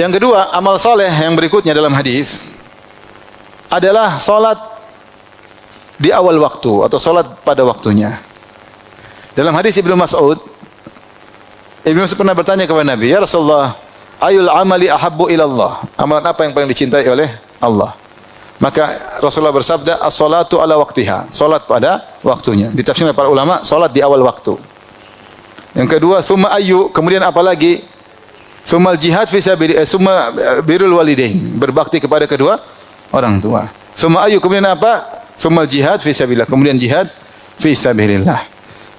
Yang kedua, amal soleh yang berikutnya dalam hadis adalah solat di awal waktu atau solat pada waktunya. Dalam hadis Ibnu Mas'ud pernah bertanya kepada Nabi, ya Rasulullah, ayul amali ahabbu ilallah, amalan apa yang paling dicintai oleh Allah? Maka Rasulullah bersabda, as-salatu ala waktiha, solat pada waktunya. Ditafsirkan para ulama, solat di awal waktu. Yang kedua, summa ayyu, kemudian apa lagi? Summal jihad fi sabilillah, summa birrul walidain, berbakti kepada kedua orang tua. Summa ayu, kemudian apa? Summal jihad fi sabilillah, kemudian jihad fi sabilillah.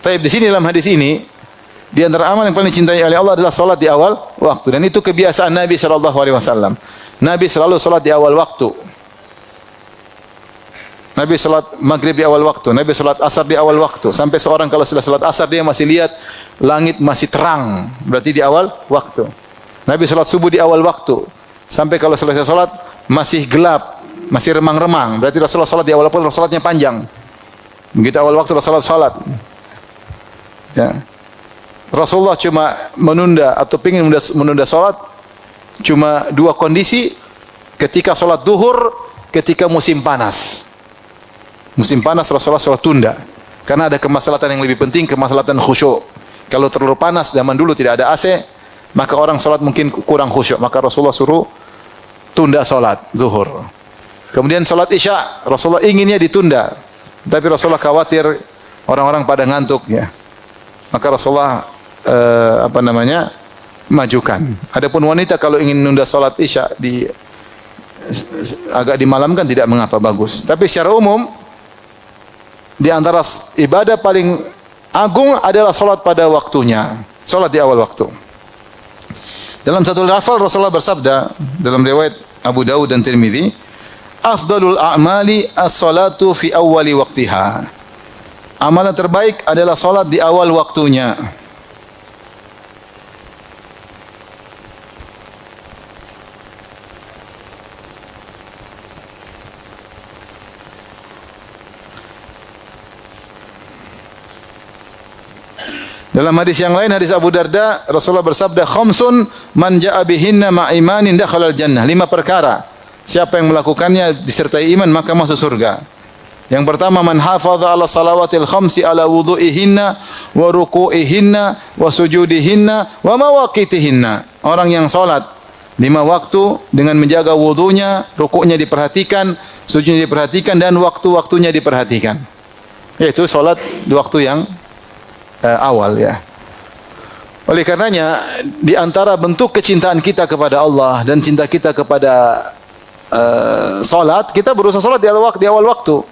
Taib, di sini dalam hadis ini, di antara amal yang paling dicintai oleh Allah adalah salat di awal waktu, dan itu kebiasaan Nabi sallallahu alaihi wasallam. Nabi selalu salat di awal waktu. Nabi salat maghrib di awal waktu, Nabi salat asar di awal waktu. Sampai seorang kalau sudah salat asar dia masih lihat langit masih terang, berarti di awal waktu. Nabi salat subuh di awal waktu. Sampai kalau selesai salat masih gelap, masih remang-remang, berarti Rasulullah salat di awal waktu, salatnya panjang. Begitu awal waktu Rasulullah salat. Ya. Rasulullah cuma menunda atau ingin menunda salat cuma dua kondisi, ketika salat duhur, ketika musim panas. Musim panas Rasulullah salat tunda. Karena ada kemaslahatan yang lebih penting, kemaslahatan khusyuk. Kalau terlalu panas, zaman dulu tidak ada AC, maka orang salat mungkin kurang khusyuk, maka Rasulullah suruh tunda salat zuhur. Kemudian salat isya, Rasulullah inginnya ditunda, tapi Rasulullah khawatir orang-orang pada ngantuk ya. Maka Rasulullah majukan. Adapun wanita kalau ingin menunda salat isya agak dimalamkan tidak mengapa, bagus. Tapi secara umum di antara ibadah paling agung adalah salat pada waktunya, salat di awal waktu. Dalam satu lafaz Rasulullah bersabda dalam riwayat Abu Dawud dan Tirmidzi, afdalul a'mali as-salatu fi awwali waqtiha. Amalan terbaik adalah salat di awal waktunya. Dalam hadis yang lain, hadis Abu Darda, Rasulullah bersabda, "Khamsun man ja'a bihinna ma'imanin dakhalal jannah." 5 perkara. Siapa yang melakukannya disertai iman maka masuk surga. Yang pertama, man hafaza ala salawatil khamsi ala wudu'ihinna wa ruku'ihinna wa sujudihinna wa mawaqitihinna. Orang yang salat 5 waktu dengan menjaga wudunya, rukuknya diperhatikan, sujudnya diperhatikan dan waktu-waktunya diperhatikan. Yaitu salat di waktu yang awal ya. Oleh karenanya di antara bentuk kecintaan kita kepada Allah dan cinta kita kepada salat, kita berusaha salat di awal waktu.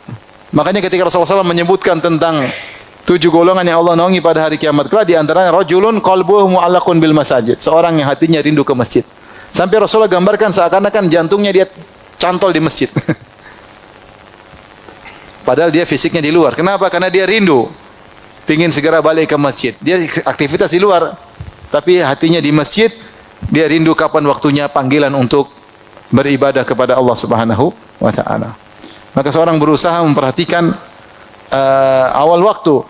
Makanya ketika Rasulullah SAW menyebutkan tentang 7 golongan yang Allah naungi pada hari kiamat kelak, di antaranya rajulun qalbuhu mu'allaqun bil masajid, seorang yang hatinya rindu ke masjid. Sampai Rasulullah gambarkan seakan-akan jantungnya dia cantol di masjid. Padahal dia fisiknya di luar. Kenapa? Karena dia rindu, ingin segera balik ke masjid. Dia aktivitas di luar, tapi hatinya di masjid. Dia rindu kapan waktunya panggilan untuk beribadah kepada Allah Subhanahu wa taala. Maka seorang berusaha memperhatikan awal waktu.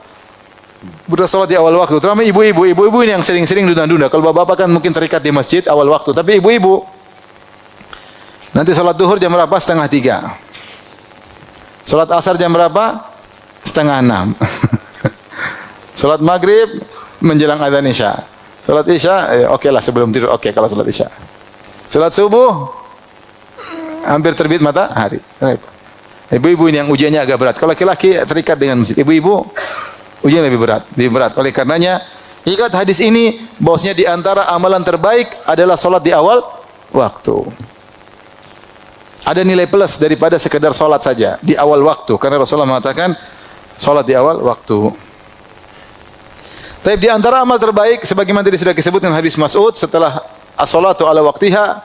Bersolat di awal waktu. Terutama ibu-ibu ini yang sering-sering dunda-dunda. Kalau bapak-bapak kan mungkin terikat di masjid awal waktu, tapi ibu-ibu nanti salat duhur jam berapa? 2:30. Salat asar jam berapa? 5:30. Salat maghrib menjelang adzan isya. Salat isya, oke lah sebelum tidur, oke kalau salat isya. Salat subuh hampir terbit matahari. Ibu-ibu ini yang ujiannya agak berat. Kalau laki-laki terikat dengan masjid, ibu-ibu ujian lebih berat. Oleh karenanya, ingat hadis ini bahwasanya di antara amalan terbaik adalah salat di awal waktu. Ada nilai plus daripada sekedar salat saja di awal waktu, karena Rasulullah mengatakan salat di awal waktu. Tapi di antara amal terbaik sebagaimana tadi sudah disebutkan hadis Mas'ud, setelah as-salatu ala waqtiha,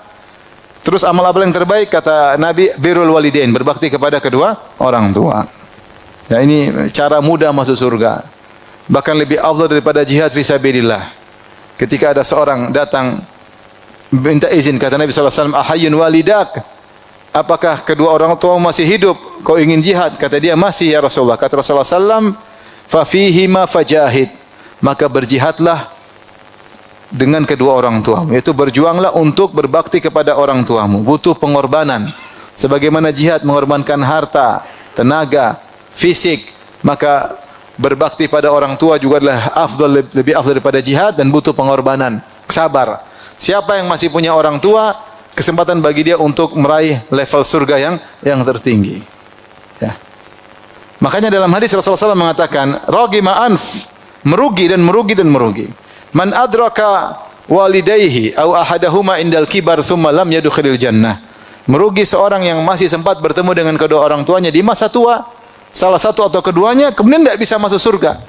terus amal-amal yang terbaik kata Nabi birrul walidain, berbakti kepada kedua orang tua. Ya, ini cara mudah masuk surga. Bahkan lebih afdal daripada jihad fi sabilillah. Ketika ada seorang datang minta izin, kata Nabi sallallahu alaihi wasallam, "Ahayyun walidak?" Apakah kedua orang tua masih hidup? Kau ingin jihad? Kata dia, "Masih ya Rasulullah." Kata Rasulullah sallallahu alaihi wasallam, "Fa fihima fajahid." Maka berjihadlah dengan kedua orang tuamu, yaitu berjuanglah untuk berbakti kepada orang tuamu. Butuh pengorbanan. Sebagaimana jihad mengorbankan harta, tenaga, fisik, maka berbakti pada orang tua juga adalah lebih afdal daripada jihad dan butuh pengorbanan, sabar. Siapa yang masih punya orang tua, kesempatan bagi dia untuk meraih level surga yang tertinggi. Ya. Makanya dalam hadis Rasulullah SAW mengatakan, "Ragima anf", merugi dan merugi dan merugi. Man adraka walidayhi aw ahadahuma indal kibar thumma lam yadkhulil jannah. Merugi seorang yang masih sempat bertemu dengan kedua orang tuanya di masa tua, salah satu atau keduanya, kemudian tidak bisa masuk surga.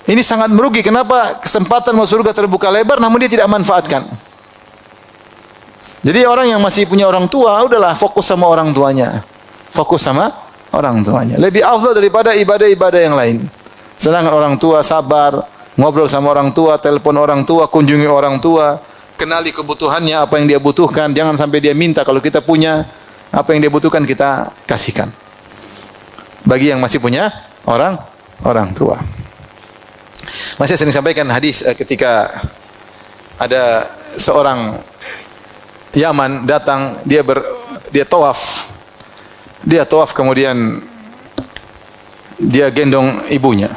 Ini sangat merugi. Kenapa? Kesempatan masuk surga terbuka lebar namun dia tidak manfaatkan. Jadi orang yang masih punya orang tua, udahlah fokus sama orang tuanya. Fokus sama orang tuanya. Lebih afdal daripada ibadah-ibadah yang lain. Sedangkan orang tua sabar, ngobrol sama orang tua, telepon orang tua, kunjungi orang tua, kenali kebutuhannya, apa yang dia butuhkan. Jangan sampai dia minta, kalau kita punya apa yang dia butuhkan kita kasihkan. Bagi yang masih punya orang tua. Masih sering sampaikan hadis ketika ada seorang Yaman datang, dia tawaf. Dia tawaf kemudian dia gendong ibunya.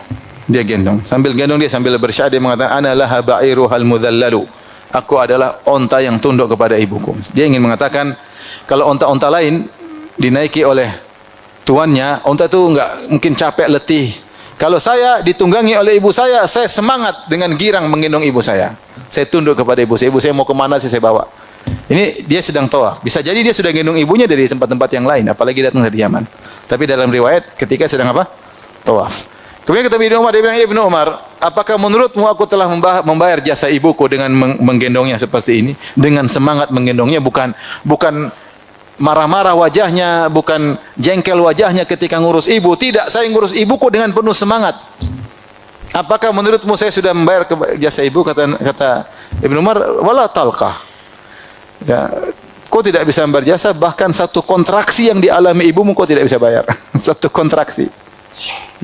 Dia gendong. Sambil gendong dia sambil bersyair dia mengatakan, "Ana laha ba'iruhal mudhallalu." Aku adalah onta yang tunduk kepada ibuku. Dia ingin mengatakan kalau onta-onta lain dinaiki oleh tuannya, onta itu enggak mungkin capek, letih. Kalau saya ditunggangi oleh ibu saya semangat dengan girang menggendong ibu saya. Saya tunduk kepada ibu saya. Ibu saya mau kemana saya bawa. Ini dia sedang tawaf. Bisa jadi dia sudah gendong ibunya dari tempat-tempat yang lain, apalagi datang dari Yaman. Tapi dalam riwayat ketika sedang apa? Tawaf. Kemudian kata Ibnu Umar, dia bilang, "Ibnu Umar, apakah menurutmu aku telah membayar jasa ibuku dengan menggendongnya seperti ini? Dengan semangat menggendongnya, bukan marah-marah wajahnya, bukan jengkel wajahnya ketika ngurus ibu. Tidak, saya ngurus ibuku dengan penuh semangat. Apakah menurutmu saya sudah membayar jasa ibu?" Kata Ibnu Umar, "Wala talqah." Ya, kau tidak bisa membayar jasa, bahkan satu kontraksi yang dialami ibumu kau tidak bisa bayar. Satu kontraksi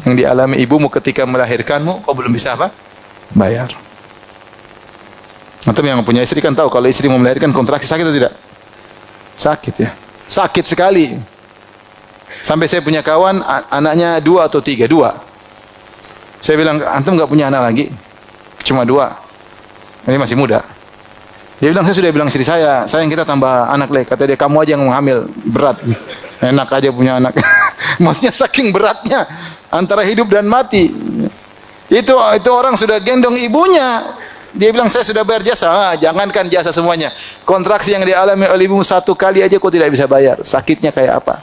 yang dialami ibumu ketika melahirkanmu, kau belum bisa apa? bayar. Antum yang punya istri kan tahu kalau istri mau melahirkan kontraksi sakit atau tidak? Sakit ya. Sakit sekali. Sampai saya punya kawan anaknya 2 atau 3, 2. Saya bilang, antum enggak punya anak lagi? Cuma 2. Ini masih muda. Dia bilang, saya sudah bilang istri saya, sayang kita tambah anak lagi. Kata dia, kamu aja yang hamil, berat. Enak aja punya anak. Maksudnya saking beratnya antara hidup dan mati. Itu orang sudah gendong ibunya. Dia bilang, saya sudah bayar jasa. Jangankan jasa semuanya. Kontraksi yang dialami oleh ibumu 1 kali aja kau tidak bisa bayar. Sakitnya kayak apa?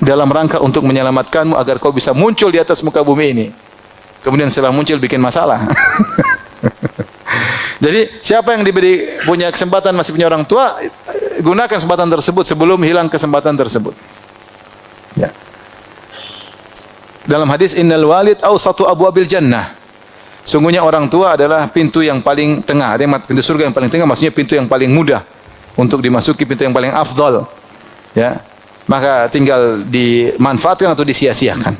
Dalam rangka untuk menyelamatkanmu agar kau bisa muncul di atas muka bumi ini. Kemudian setelah muncul bikin masalah. Jadi siapa yang punya kesempatan masih punya orang tua, gunakan kesempatan tersebut sebelum hilang kesempatan tersebut. Ya. Dalam hadis innal walid awsatu abwabil jannah. Sungguhnya orang tua adalah pintu yang paling tengah. Ada pintu surga yang paling tengah, maksudnya pintu yang paling mudah untuk dimasuki, pintu yang paling afdal. Ya. Maka tinggal dimanfaatkan atau disia-siakan.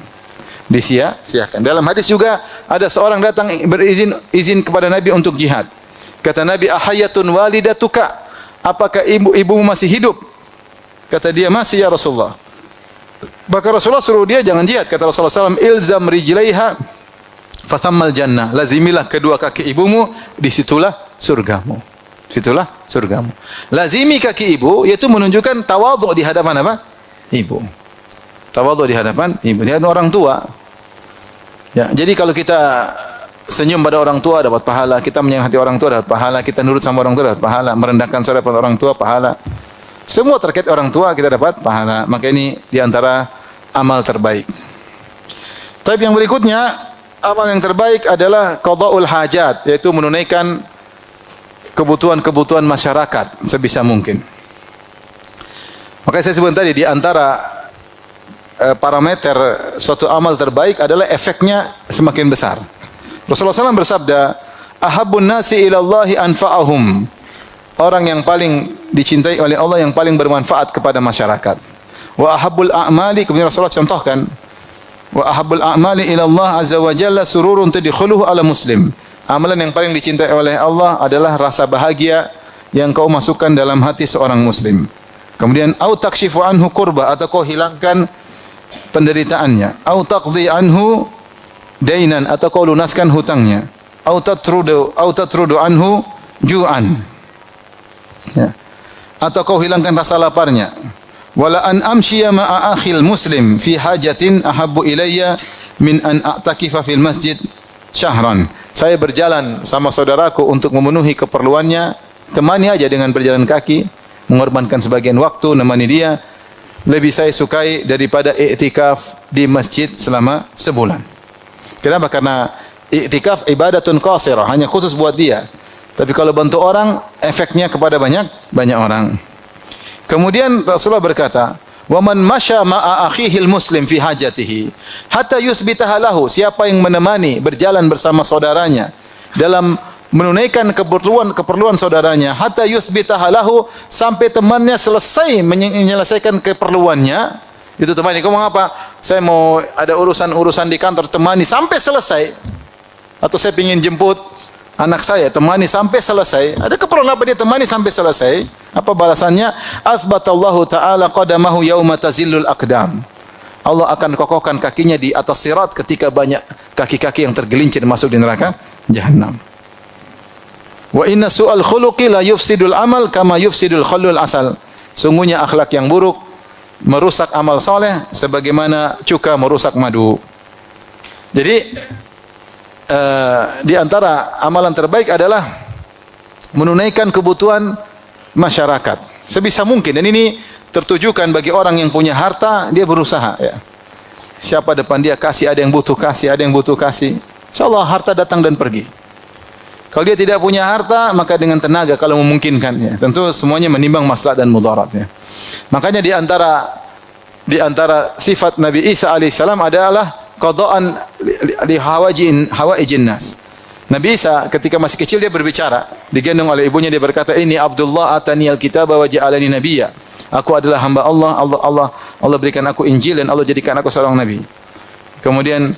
Disia-siakan. Dalam hadis juga ada seorang datang izin kepada Nabi untuk jihad. Kata Nabi, ahayatun walidatuka? Apakah ibumu masih hidup? Kata dia, masih ya Rasulullah. Maka Rasulullah suruh dia jangan jihad. Kata Rasulullah SAW, ilzam rijlaiha fathammal jannah. Lazimilah kedua kaki ibumu, disitulah surgamu. Situlah surgamu. Lazimi kaki ibu, yaitu menunjukkan tawadhu di hadapan apa? Ibu. Tawadhu di hadapan ibu, di hadapan orang tua. Ya, jadi kalau kita senyum pada orang tua dapat pahala, kita menyenangati orang tua dapat pahala, kita nurut sama orang tua dapat pahala, merendahkan saudara pada orang tua pahala. Semua terkait orang tua kita dapat pahala. Maka ini di antara amal terbaik. Tapi yang berikutnya, amal yang terbaik adalah qada'ul hajat, yaitu menunaikan kebutuhan-kebutuhan masyarakat sebisa mungkin. Makanya saya sebut tadi di antara parameter suatu amal terbaik adalah efeknya semakin besar. Rasulullah SAW bersabda, ahabbun nasi ilallahi anfa'ahum. Orang yang paling dicintai oleh Allah yang paling bermanfaat kepada masyarakat. Wa ahabbul a'mali, kemudian Rasulullah contohkan, wa ahabbul a'mali ilallah azza wa jalla sururun tadkhuluhu ala muslim. Amalan yang paling dicintai oleh Allah adalah rasa bahagia yang kau masukkan dalam hati seorang muslim. Kemudian au takshifu anhu kurba, atau kau hilangkan penderitaannya. Au taqdi anhu dainan, atau kau lunaskan hutangnya. Au tatrudu anhu ju'an. Ya. Atau kau hilangkan rasa laparnya. Wala an amshiya ma'a akhil muslim fi hajatin ahabbu ilayya min an a'takifa fil masjid syahran. Saya berjalan sama saudaraku untuk memenuhi keperluannya, temani aja dengan berjalan kaki, mengorbankan sebagian waktu nemani dia, lebih saya sukai daripada i'tikaf di masjid selama sebulan. Kenapa? Karena i'tikaf ibadatun qasirah, hanya khusus buat dia. Tapi kalau bantu orang, efeknya kepada banyak orang. Kemudian Rasulullah berkata, wa man masya ma'a akhihil muslim fi hajatihi hatta yuthbitaha lahu. Siapa yang menemani berjalan bersama saudaranya dalam menunaikan keperluan saudaranya, hatta yuthbitaha lahu, sampai temannya selesai menyelesaikan keperluannya. Itu temani, kamu apa? Saya mau ada urusan di kantor, temani sampai selesai. Atau saya ingin jemput anak saya, temani sampai selesai. Ada keperluan apa, dia temani sampai selesai. Apa balasannya? Athbatallahu ta'ala qadamahu yauma tazillul aqdam. Allah akan kokohkan kakinya di atas sirat ketika banyak kaki-kaki yang tergelincir masuk di neraka Jahannam. Wa inna su'al khuluqi la yufsidul amal kama yufsidul khallul asal. Sungguhnya akhlak yang buruk merusak amal soleh sebagaimana cuka merusak madu. Jadi di antara amalan terbaik adalah menunaikan kebutuhan masyarakat sebisa mungkin, dan ini tertujukan bagi orang yang punya harta, dia berusaha ya. Siapa depan dia kasih, ada yang butuh kasih. Insyaallah harta datang dan pergi. Kalau dia tidak punya harta, maka dengan tenaga kalau memungkinkan ya. Tentu semuanya menimbang maslahat dan mudarat ya. Makanya di antara sifat Nabi Isa alaihissalam adalah qada'an li hawaijin nas. Nabi Isa ketika masih kecil dia berbicara, digendong oleh ibunya, dia berkata, "Ini Abdullah atani al-kitaba wa ja'alani nabiyya." Aku adalah hamba Allah, Allah berikan aku Injil dan Allah jadikan aku seorang nabi. Kemudian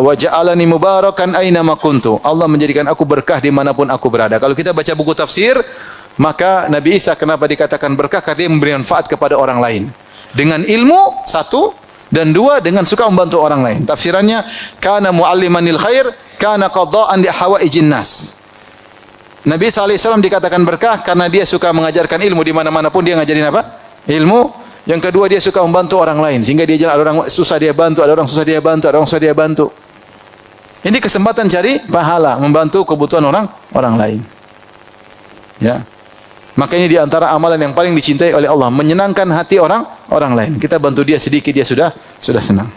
wa ja'alani mubarakan aina ma kuntu. Allah menjadikan aku berkah dimanapun aku berada. Kalau kita baca buku tafsir, maka Nabi Isa kenapa dikatakan berkah? Karena dia memberi manfaat kepada orang lain. Dengan ilmu, satu, dan dua, dengan suka membantu orang lain. Tafsirannya, kana mu'allimanil khair, kana qadha'an li hawaijin nas. Nabi Isa alaihissalam dikatakan berkah karena dia suka mengajarkan ilmu di mana-mana pun dia ngajarin apa? Ilmu. Yang kedua dia suka membantu orang lain sehingga dia jalan, ada orang susah dia bantu, ada orang susah dia bantu, ada orang susah dia bantu. Ini kesempatan cari pahala, membantu kebutuhan orang lain. Ya. Maka ini di antara amalan yang paling dicintai oleh Allah, menyenangkan hati orang lain. Kita bantu dia sedikit dia sudah senang.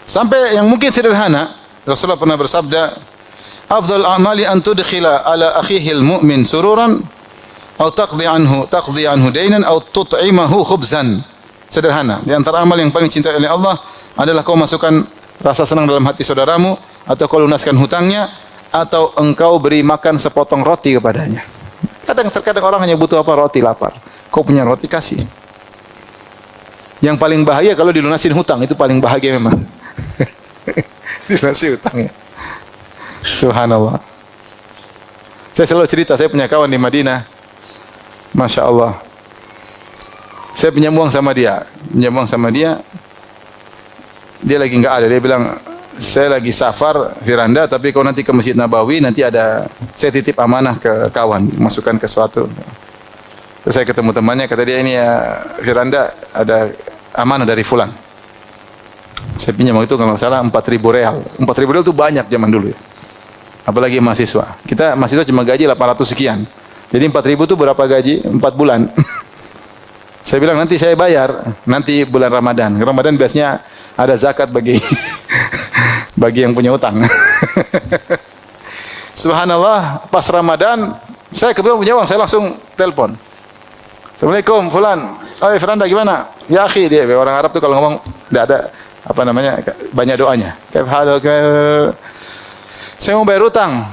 Sampai yang mungkin sederhana, Rasulullah pernah bersabda, "Afdhal a'mali an tudkhila ala akhihi al-mu'min sururan aw taqdi anhu dainan aw tut'imahu khubzan." Sederhana. Di antara amal yang paling dicintai oleh Allah adalah kau masukkan rasa senang dalam hati saudaramu, atau kau lunaskan hutangnya, atau engkau beri makan sepotong roti kepadanya. Terkadang orang hanya butuh apa? Roti, lapar. Kau punya roti, kasih. Yang paling bahagia kalau dilunasin hutang, itu paling bahagia memang. Dilunasi hutangnya. Subhanallah. Saya selalu cerita, saya punya kawan di Madinah. Masya Allah. Saya pinjam uang sama dia. Dia lagi enggak ada. Dia bilang, saya lagi safar Firanda, tapi kau nanti ke Masjid Nabawi, nanti ada, saya titip amanah ke kawan, masukkan ke suatu. Terus saya ketemu temannya, kata dia, ini ya Firanda, ada amanah dari fulan. Saya pinjam itu kalau nggak salah 4.000 real. 4.000 real itu banyak zaman dulu ya. Apalagi mahasiswa. Kita mahasiswa cuma gaji 800 sekian. Jadi 4.000 itu berapa gaji? 4 bulan. Saya bilang nanti saya bayar, nanti bulan Ramadan. Ramadan biasanya ada zakat bagi bagi yang punya utang. Subhanallah, pas Ramadan, saya kebetulan punya uang, saya langsung telepon. Assalamualaikum fulan. Oh, Firanda gimana? Ya akhi, dia orang Arab tuh kalau ngomong enggak ada apa namanya, banyak doanya. Saya mau bayar utang.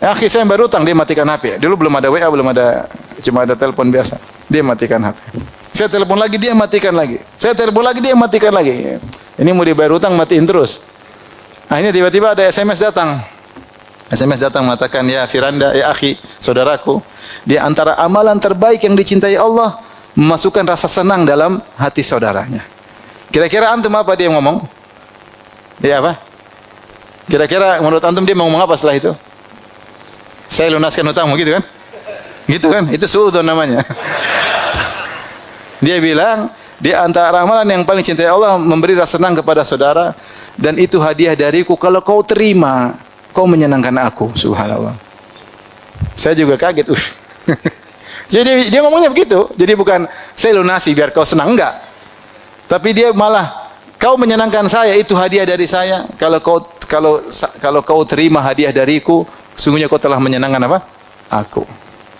Ya akhi, saya bayar utang, dia matikan HP. Dulu belum ada WA, belum ada, cuma ada telepon biasa. Dia matikan HP. Saya telepon lagi, dia matikan lagi. Saya telepon lagi, dia matikan lagi. Ini mau dibayar utang, matiin terus. Akhirnya tiba-tiba ada SMS datang. SMS datang mengatakan, ya Firanda, ya akhi, saudaraku, di antara amalan terbaik yang dicintai Allah, memasukkan rasa senang dalam hati saudaranya. Kira-kira antum apa dia ngomong? Dia apa? Kira-kira menurut antum dia mau ngomong apa setelah itu? Saya lunaskan hutangmu, gitu kan? Gitu kan? Itu suudzon namanya. Dia bilang, di antara amalan yang paling cintai Allah, memberi rasa senang kepada saudara, dan itu hadiah dariku, kalau kau terima, kau menyenangkan aku. Subhanallah. Saya juga kaget. Jadi dia ngomongnya begitu. Jadi bukan saya lunasi biar kau senang, enggak. Tapi dia malah, kau menyenangkan saya, itu hadiah dari saya. Kalau kau terima hadiah dariku, sungguhnya kau telah menyenangkan apa? Aku.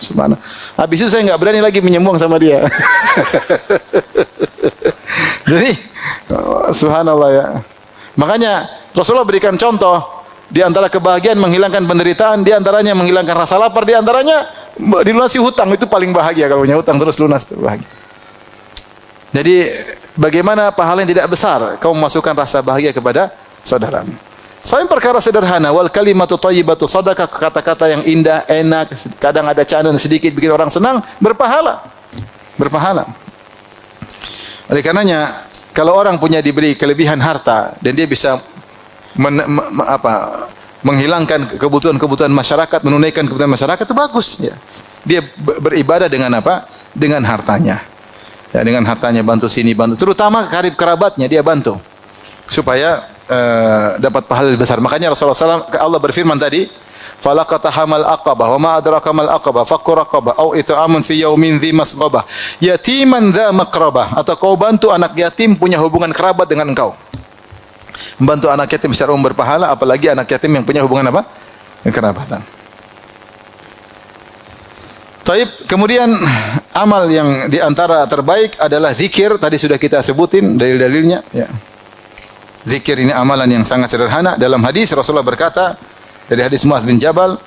Subhanallah. Habis itu saya enggak berani lagi menyembung sama dia. Jadi, subhanallah ya. Makanya Rasulullah berikan contoh, di antara kebahagiaan menghilangkan penderitaan, di antaranya menghilangkan rasa lapar, di antaranya dilunasi hutang, itu paling bahagia kalau punya hutang terus lunas, itu bahagia. Jadi bagaimana pahala yang tidak besar kau memasukkan rasa bahagia kepada saudaramu. Selain perkara sederhana, wal kalimatu thayyibatu shadaqah, kata-kata yang indah, enak, kadang ada candaan sedikit bikin orang senang, berpahala. Berpahala. Oleh karenanya, kalau orang punya diberi kelebihan harta dan dia bisa menghilangkan kebutuhan-kebutuhan masyarakat, menunaikan kebutuhan masyarakat, itu bagus ya. Dia beribadah dengan apa? Dengan hartanya. Ya, dengan hartanya bantu sini, bantu, terutama karib kerabatnya dia bantu supaya dapat pahala lebih besar. Makanya Rasulullah SAW, Allah berfirman tadi, falaqatahamal aqabah wa ma adraka mal aqabah fakku raqabah au it'amun fi yaumin dhi masghabah yatiman dha maqrabah, atau kau bantu anak yatim punya hubungan kerabat dengan engkau. Membantu anak yatim secara umum berpahala, apalagi anak yatim yang punya hubungan apa? Kerabatan. Taib, kemudian amal yang diantara terbaik adalah zikir. Tadi sudah kita sebutin dalil-dalilnya. Ya. Zikir ini amalan yang sangat sederhana. Dalam hadis Rasulullah berkata, dari hadis Muadz bin Jabal,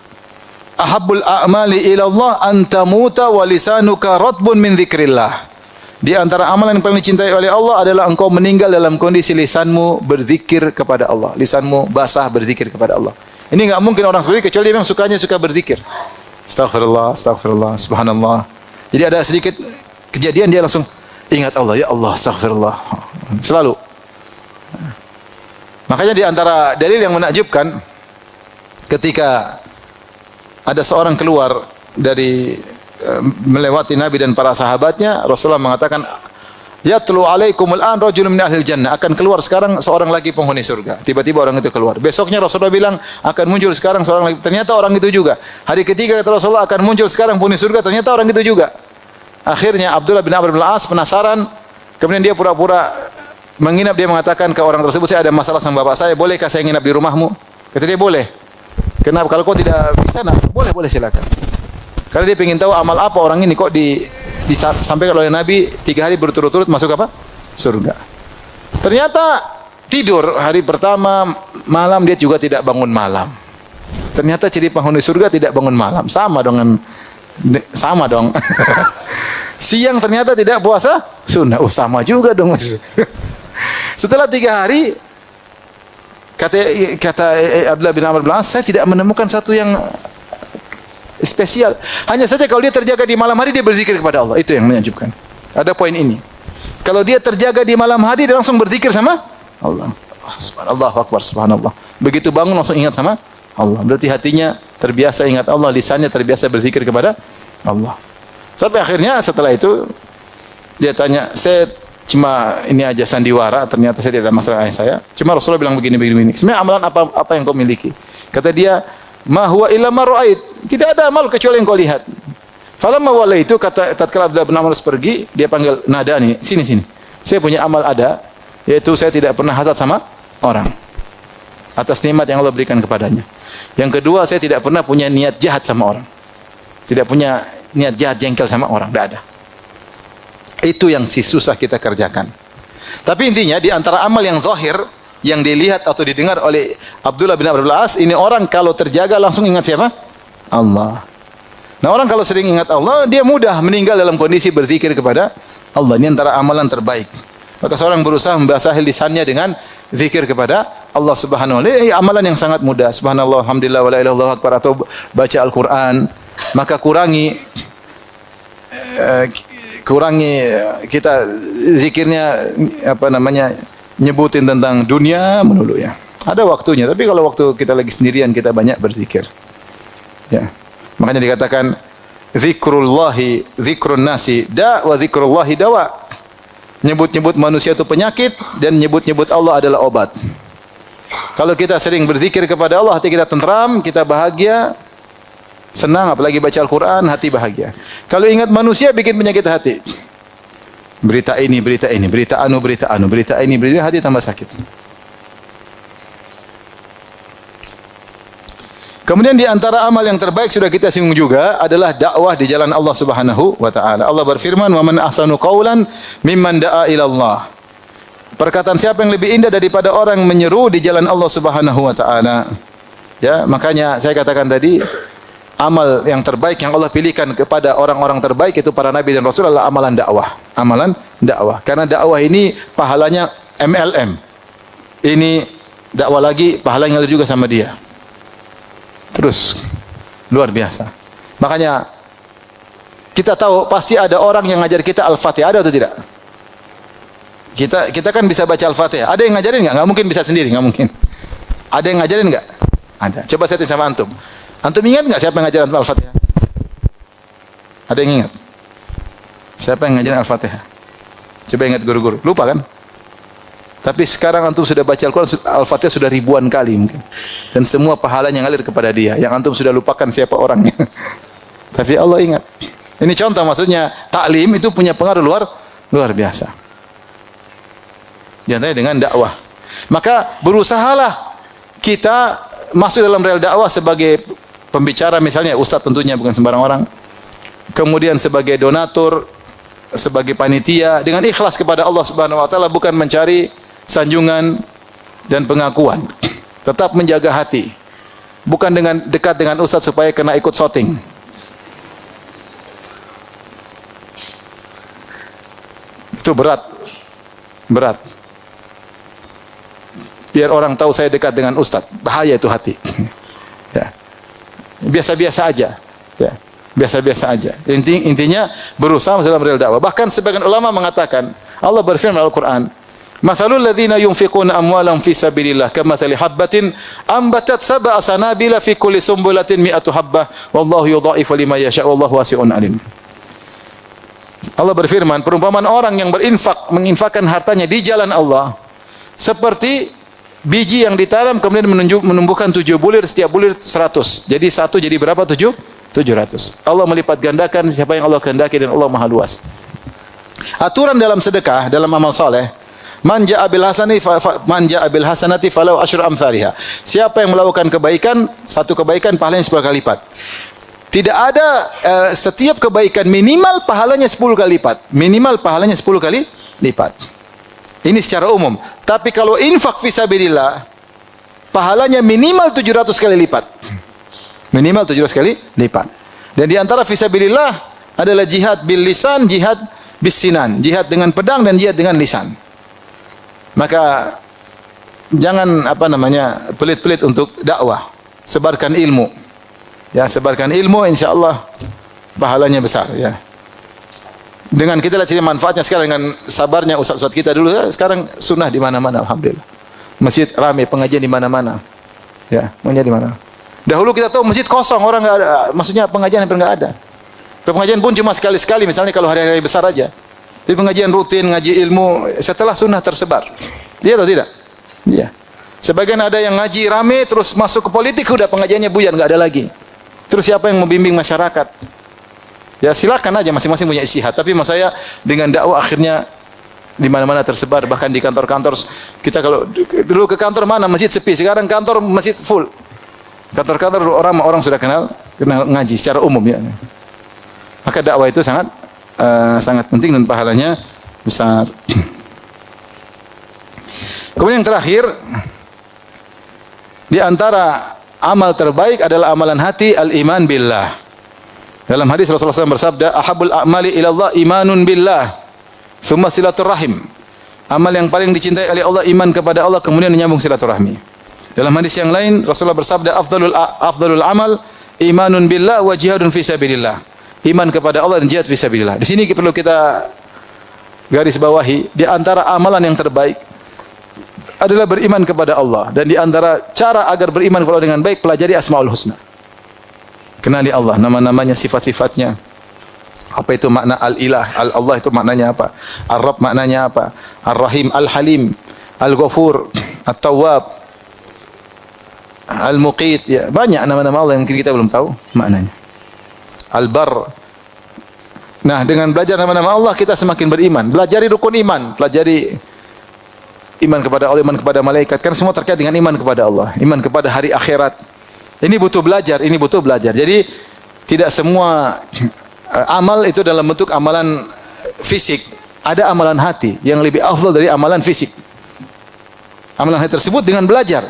ahabbul a'mali ila Allah an tamuta wa lisanuka ratbun min dzikrillah. Di antara amalan yang paling dicintai oleh Allah adalah engkau meninggal dalam kondisi lisanmu berzikir kepada Allah. Lisanmu basah berzikir kepada Allah. Ini enggak mungkin orang seperti ini kecuali dia memang suka berzikir. Astaghfirullah, astaghfirullah, subhanallah. Jadi ada sedikit kejadian dia langsung ingat Allah, ya Allah, astaghfirullah. Selalu. Makanya di antara dalil yang menakjubkan ketika ada seorang keluar dari melewati Nabi dan para sahabatnya, Rasulullah mengatakan, "Yatlu alaikumul an rajulun min ahlil jannah." Akan keluar sekarang seorang lagi penghuni surga. Tiba-tiba orang itu keluar. Besoknya Rasulullah bilang, akan muncul sekarang seorang lagi. Ternyata orang itu juga. Hari ketiga kata Rasulullah, akan muncul sekarang penghuni surga. Ternyata orang itu juga. Akhirnya Abdullah bin Amr bin Al-As penasaran. Kemudian dia pura-pura menginap. Dia mengatakan ke orang tersebut, saya ada masalah sama bapak saya. Bolehkah saya nginap di rumahmu? Kata dia, boleh. Kenapa? Kalau kau tidak bisa, nah, boleh silakan. Karena dia ingin tahu amal apa orang ini kok disampaikan oleh Nabi 3 hari berturut-turut masuk apa? Surga. Ternyata tidur hari pertama malam dia juga tidak bangun malam. Ternyata ciri penghuni surga tidak bangun malam. Sama dong. Siang ternyata tidak puasa sunnah. Oh sama juga dong. Setelah 3 hari kata Abdullah bin Amr bin Al-As, saya tidak menemukan satu yang spesial. Hanya saja kalau dia terjaga di malam hari dia berzikir kepada Allah. Itu yang menakjubkan. Ada poin ini. Kalau dia terjaga di malam hari dia langsung berzikir sama Allah. Subhanallah, akbar, subhanallah. Begitu bangun langsung ingat sama Allah. Berarti hatinya terbiasa ingat Allah, lisannya terbiasa berzikir kepada Allah. Sampai akhirnya setelah itu dia tanya, saya cuma ini aja sandiwara, ternyata saya tidak ada masalah ayah saya. Cuma Rasulullah bilang begini. Sebenarnya amalan apa yang kau miliki? Kata dia, ma huwa illa ma ra'ait. Tidak ada amal kecuali yang kau lihat. Falamma walaitu, kata tatkala Abdullah bin Amr pergi, dia panggil Nadani, sini. Saya punya amal ada, yaitu saya tidak pernah hasad sama orang atas nikmat yang Allah berikan kepadanya. Yang kedua, saya tidak pernah punya niat jahat sama orang. Tidak punya niat jahat jengkel sama orang, tidak ada. Itu yang susah kita kerjakan. Tapi intinya di antara amal yang zahir yang dilihat atau didengar oleh Abdullah bin Amr bin Al-As, ini orang kalau terjaga langsung ingat siapa? Allah. Nah, orang kalau sering ingat Allah, dia mudah meninggal dalam kondisi berzikir kepada Allah. Ini antara amalan terbaik. Maka seorang berusaha membasahi lisannya dengan zikir kepada Allah Subhanahu wa taala. Ini amalan yang sangat mudah. Subhanallah, alhamdulillah, wala ilaha illallah akbar, atau baca Al-Qur'an. Maka kurangi kita zikirnya nyebutin tentang dunia melulu ya. Ada waktunya, tapi kalau waktu kita lagi sendirian kita banyak berzikir. Ya. Makanya dikatakan zikrun nasi da wa zikrullahi dawa. Nyebut-nyebut manusia itu penyakit dan nyebut-nyebut Allah adalah obat. Kalau kita sering berzikir kepada Allah, hati kita tentram, kita bahagia, senang, apalagi baca Al-Qur'an, hati bahagia. Kalau ingat manusia bikin penyakit hati. Berita ini, berita ini, hati tambah sakit. Kemudian di antara amal yang terbaik sudah kita singgung juga adalah dakwah di jalan Allah Subhanahu wa taala. Allah berfirman, "Wa man ahsanu qawlan mimman da'a ila Allah." Perkataan siapa yang lebih indah daripada orang menyeru di jalan Allah Subhanahu wa taala. Ya, makanya saya katakan tadi, amal yang terbaik yang Allah pilihkan kepada orang-orang terbaik itu para nabi dan rasul adalah amalan dakwah. Amalan dakwah. Karena dakwah ini pahalanya MLM. Ini dakwah lagi pahalanya ngalir juga sama dia. Terus luar biasa. Makanya kita tahu pasti ada orang yang ngajar kita Al-Fatihah, ada atau tidak? Kita kan bisa baca Al-Fatihah. Ada yang ngajarin enggak? Enggak mungkin bisa sendiri, enggak mungkin. Ada yang ngajarin enggak? Ada. Coba saya tanya sama antum. Antum ingat enggak siapa yang ngajarin Al-Fatihah? Ada yang ingat? Siapa yang ngajarin Al-Fatihah? Coba ingat guru-guru. Lupa kan? Tapi sekarang antum sudah baca Al-Quran, Al-Fatihah sudah ribuan kali mungkin. Dan semua pahalanya ngalir kepada dia. Yang antum sudah lupakan siapa orangnya. Tapi Allah ingat. Ini contoh, maksudnya taklim itu punya pengaruh luar biasa. Di antaranya dengan dakwah. Maka berusahalah kita masuk dalam rel dakwah sebagai pembicara, misalnya ustaz tentunya bukan sembarang orang. Kemudian sebagai donatur, sebagai panitia dengan ikhlas kepada Allah Subhanahu wa taala, bukan mencari sanjungan dan pengakuan. Tetap menjaga hati. bukan dengan dekat dengan ustaz supaya kena ikut shooting. Itu berat. Berat. Biar orang tahu saya dekat dengan ustaz. Bahaya itu hati. Ya. Biasa-biasa aja. Ya. Biasa-biasa aja. Intinya berusaha dalam real dakwah. Bahkan sebagian ulama mengatakan, Allah berfirman dalam Al-Quran, "Mathalul ladzina yunfiquna amwalahum fi sabilillah kamathali habbatin ambatat sab'a sanabila fi kulli sumbulatin mi'atu habbah wallahu yudha'ifu liman yasha' wallahu wasi'un alim." Allah berfirman, perumpamaan orang yang menginfakkan hartanya di jalan Allah seperti biji yang ditanam kemudian menumbuhkan 7 bulir, setiap bulir 100. Jadi satu jadi berapa? 700. Allah melipat gandakan siapa yang Allah kehendaki dan Allah Maha luas. Aturan dalam sedekah, dalam amal soleh, man ja'a bil hasanati falau asyru amsalihha. Siapa yang melakukan kebaikan, satu kebaikan pahalanya 10 kali lipat. Tidak ada setiap kebaikan minimal pahalanya 10 kali lipat. Minimal pahalanya 10 kali lipat. Ini secara umum. Tapi kalau infak fisabilillah, pahalanya minimal 700 kali lipat. Minimal 700 kali lipat. Dan di antara fisabilillah adalah jihad bil lisan, jihad bis sinan. Jihad dengan pedang dan jihad dengan lisan. Maka jangan pelit-pelit untuk dakwah. Sebarkan ilmu. Ya, sebarkan ilmu, insyaallah pahalanya besar, ya. Dengan kita lihat manfaatnya sekarang dengan sabarnya ustaz-ustaz kita dulu, ya, sekarang sunnah di mana-mana, alhamdulillah. Masjid ramai, pengajian di mana-mana. Ya, pengajian di mana. Dahulu kita tahu masjid kosong, orang enggak ada, maksudnya pengajian hampir enggak ada. Pengajian pun cuma sekali-sekali, misalnya kalau hari-hari besar aja. Tapi pengajian rutin, ngaji ilmu setelah sunnah tersebar. Iya atau tidak? Iya. Sebagian ada yang ngaji rame terus masuk ke politik, udah pengajiannya buyar, enggak ada lagi. Terus siapa yang membimbing masyarakat? Ya silakan aja, masing-masing punya istihad. Tapi mas saya dengan dakwah akhirnya di mana-mana tersebar. Bahkan di kantor-kantor kita, kalau dulu ke kantor mana masjid sepi, sekarang kantor masjid full. Kantor-kantor orang sudah kenal ngaji secara umum, ya. Maka dakwah itu sangat penting dan pahalanya besar. Kemudian yang terakhir, di antara amal terbaik adalah amalan hati, al-iman billah. Dalam hadis Rasulullah SAW bersabda, ahabul a'mali ilallah imanun billah, thumma silaturrahim. Amal yang paling dicintai oleh Allah, iman kepada Allah, kemudian menyambung silaturahmi. Dalam hadis yang lain, Rasulullah bersabda, afdalul amal imanun billah wa jihadun fi sabilillah. Iman kepada Allah dan jihad fi sabilillah. Di sini perlu kita garis bawahi, di antara amalan yang terbaik adalah beriman kepada Allah, dan di antara cara agar beriman kepada Allah dengan baik, pelajari Asmaul Husna. Kenali Allah, nama-namanya, sifat-sifatnya. Apa itu makna al-ilah? Al-Allah itu maknanya apa? Ar-Rabb maknanya apa? Ar-Rahim, Al-Halim, Al-Ghafur, At-Tawwab, Al-Muqit, ya, banyak nama-nama Allah yang mungkin kita belum tahu maknanya. Al-Bar. Nah, dengan belajar nama-nama Allah kita semakin beriman. Belajari rukun iman, pelajari iman kepada Allah, iman kepada malaikat, kan semua terkait dengan iman kepada Allah, iman kepada hari akhirat. Ini butuh belajar, Jadi tidak semua amal itu dalam bentuk amalan fisik. Ada amalan hati yang lebih afdal dari amalan fisik. Amalan hati tersebut dengan belajar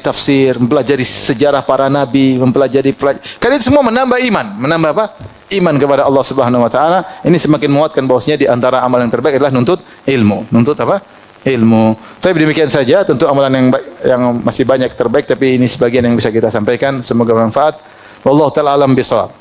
tafsir, mempelajari sejarah para nabi, karena itu semua menambah iman. Menambah apa? Iman kepada Allah Subhanahu wa taala. Ini semakin menguatkan bahwasanya di antara amalan yang terbaik adalah nuntut ilmu. Nuntut apa? Ilmu. Tapi demikian saja, tentu amalan yang masih banyak terbaik, tapi ini sebagian yang bisa kita sampaikan, semoga bermanfaat. Wallahu taala alam bisawab.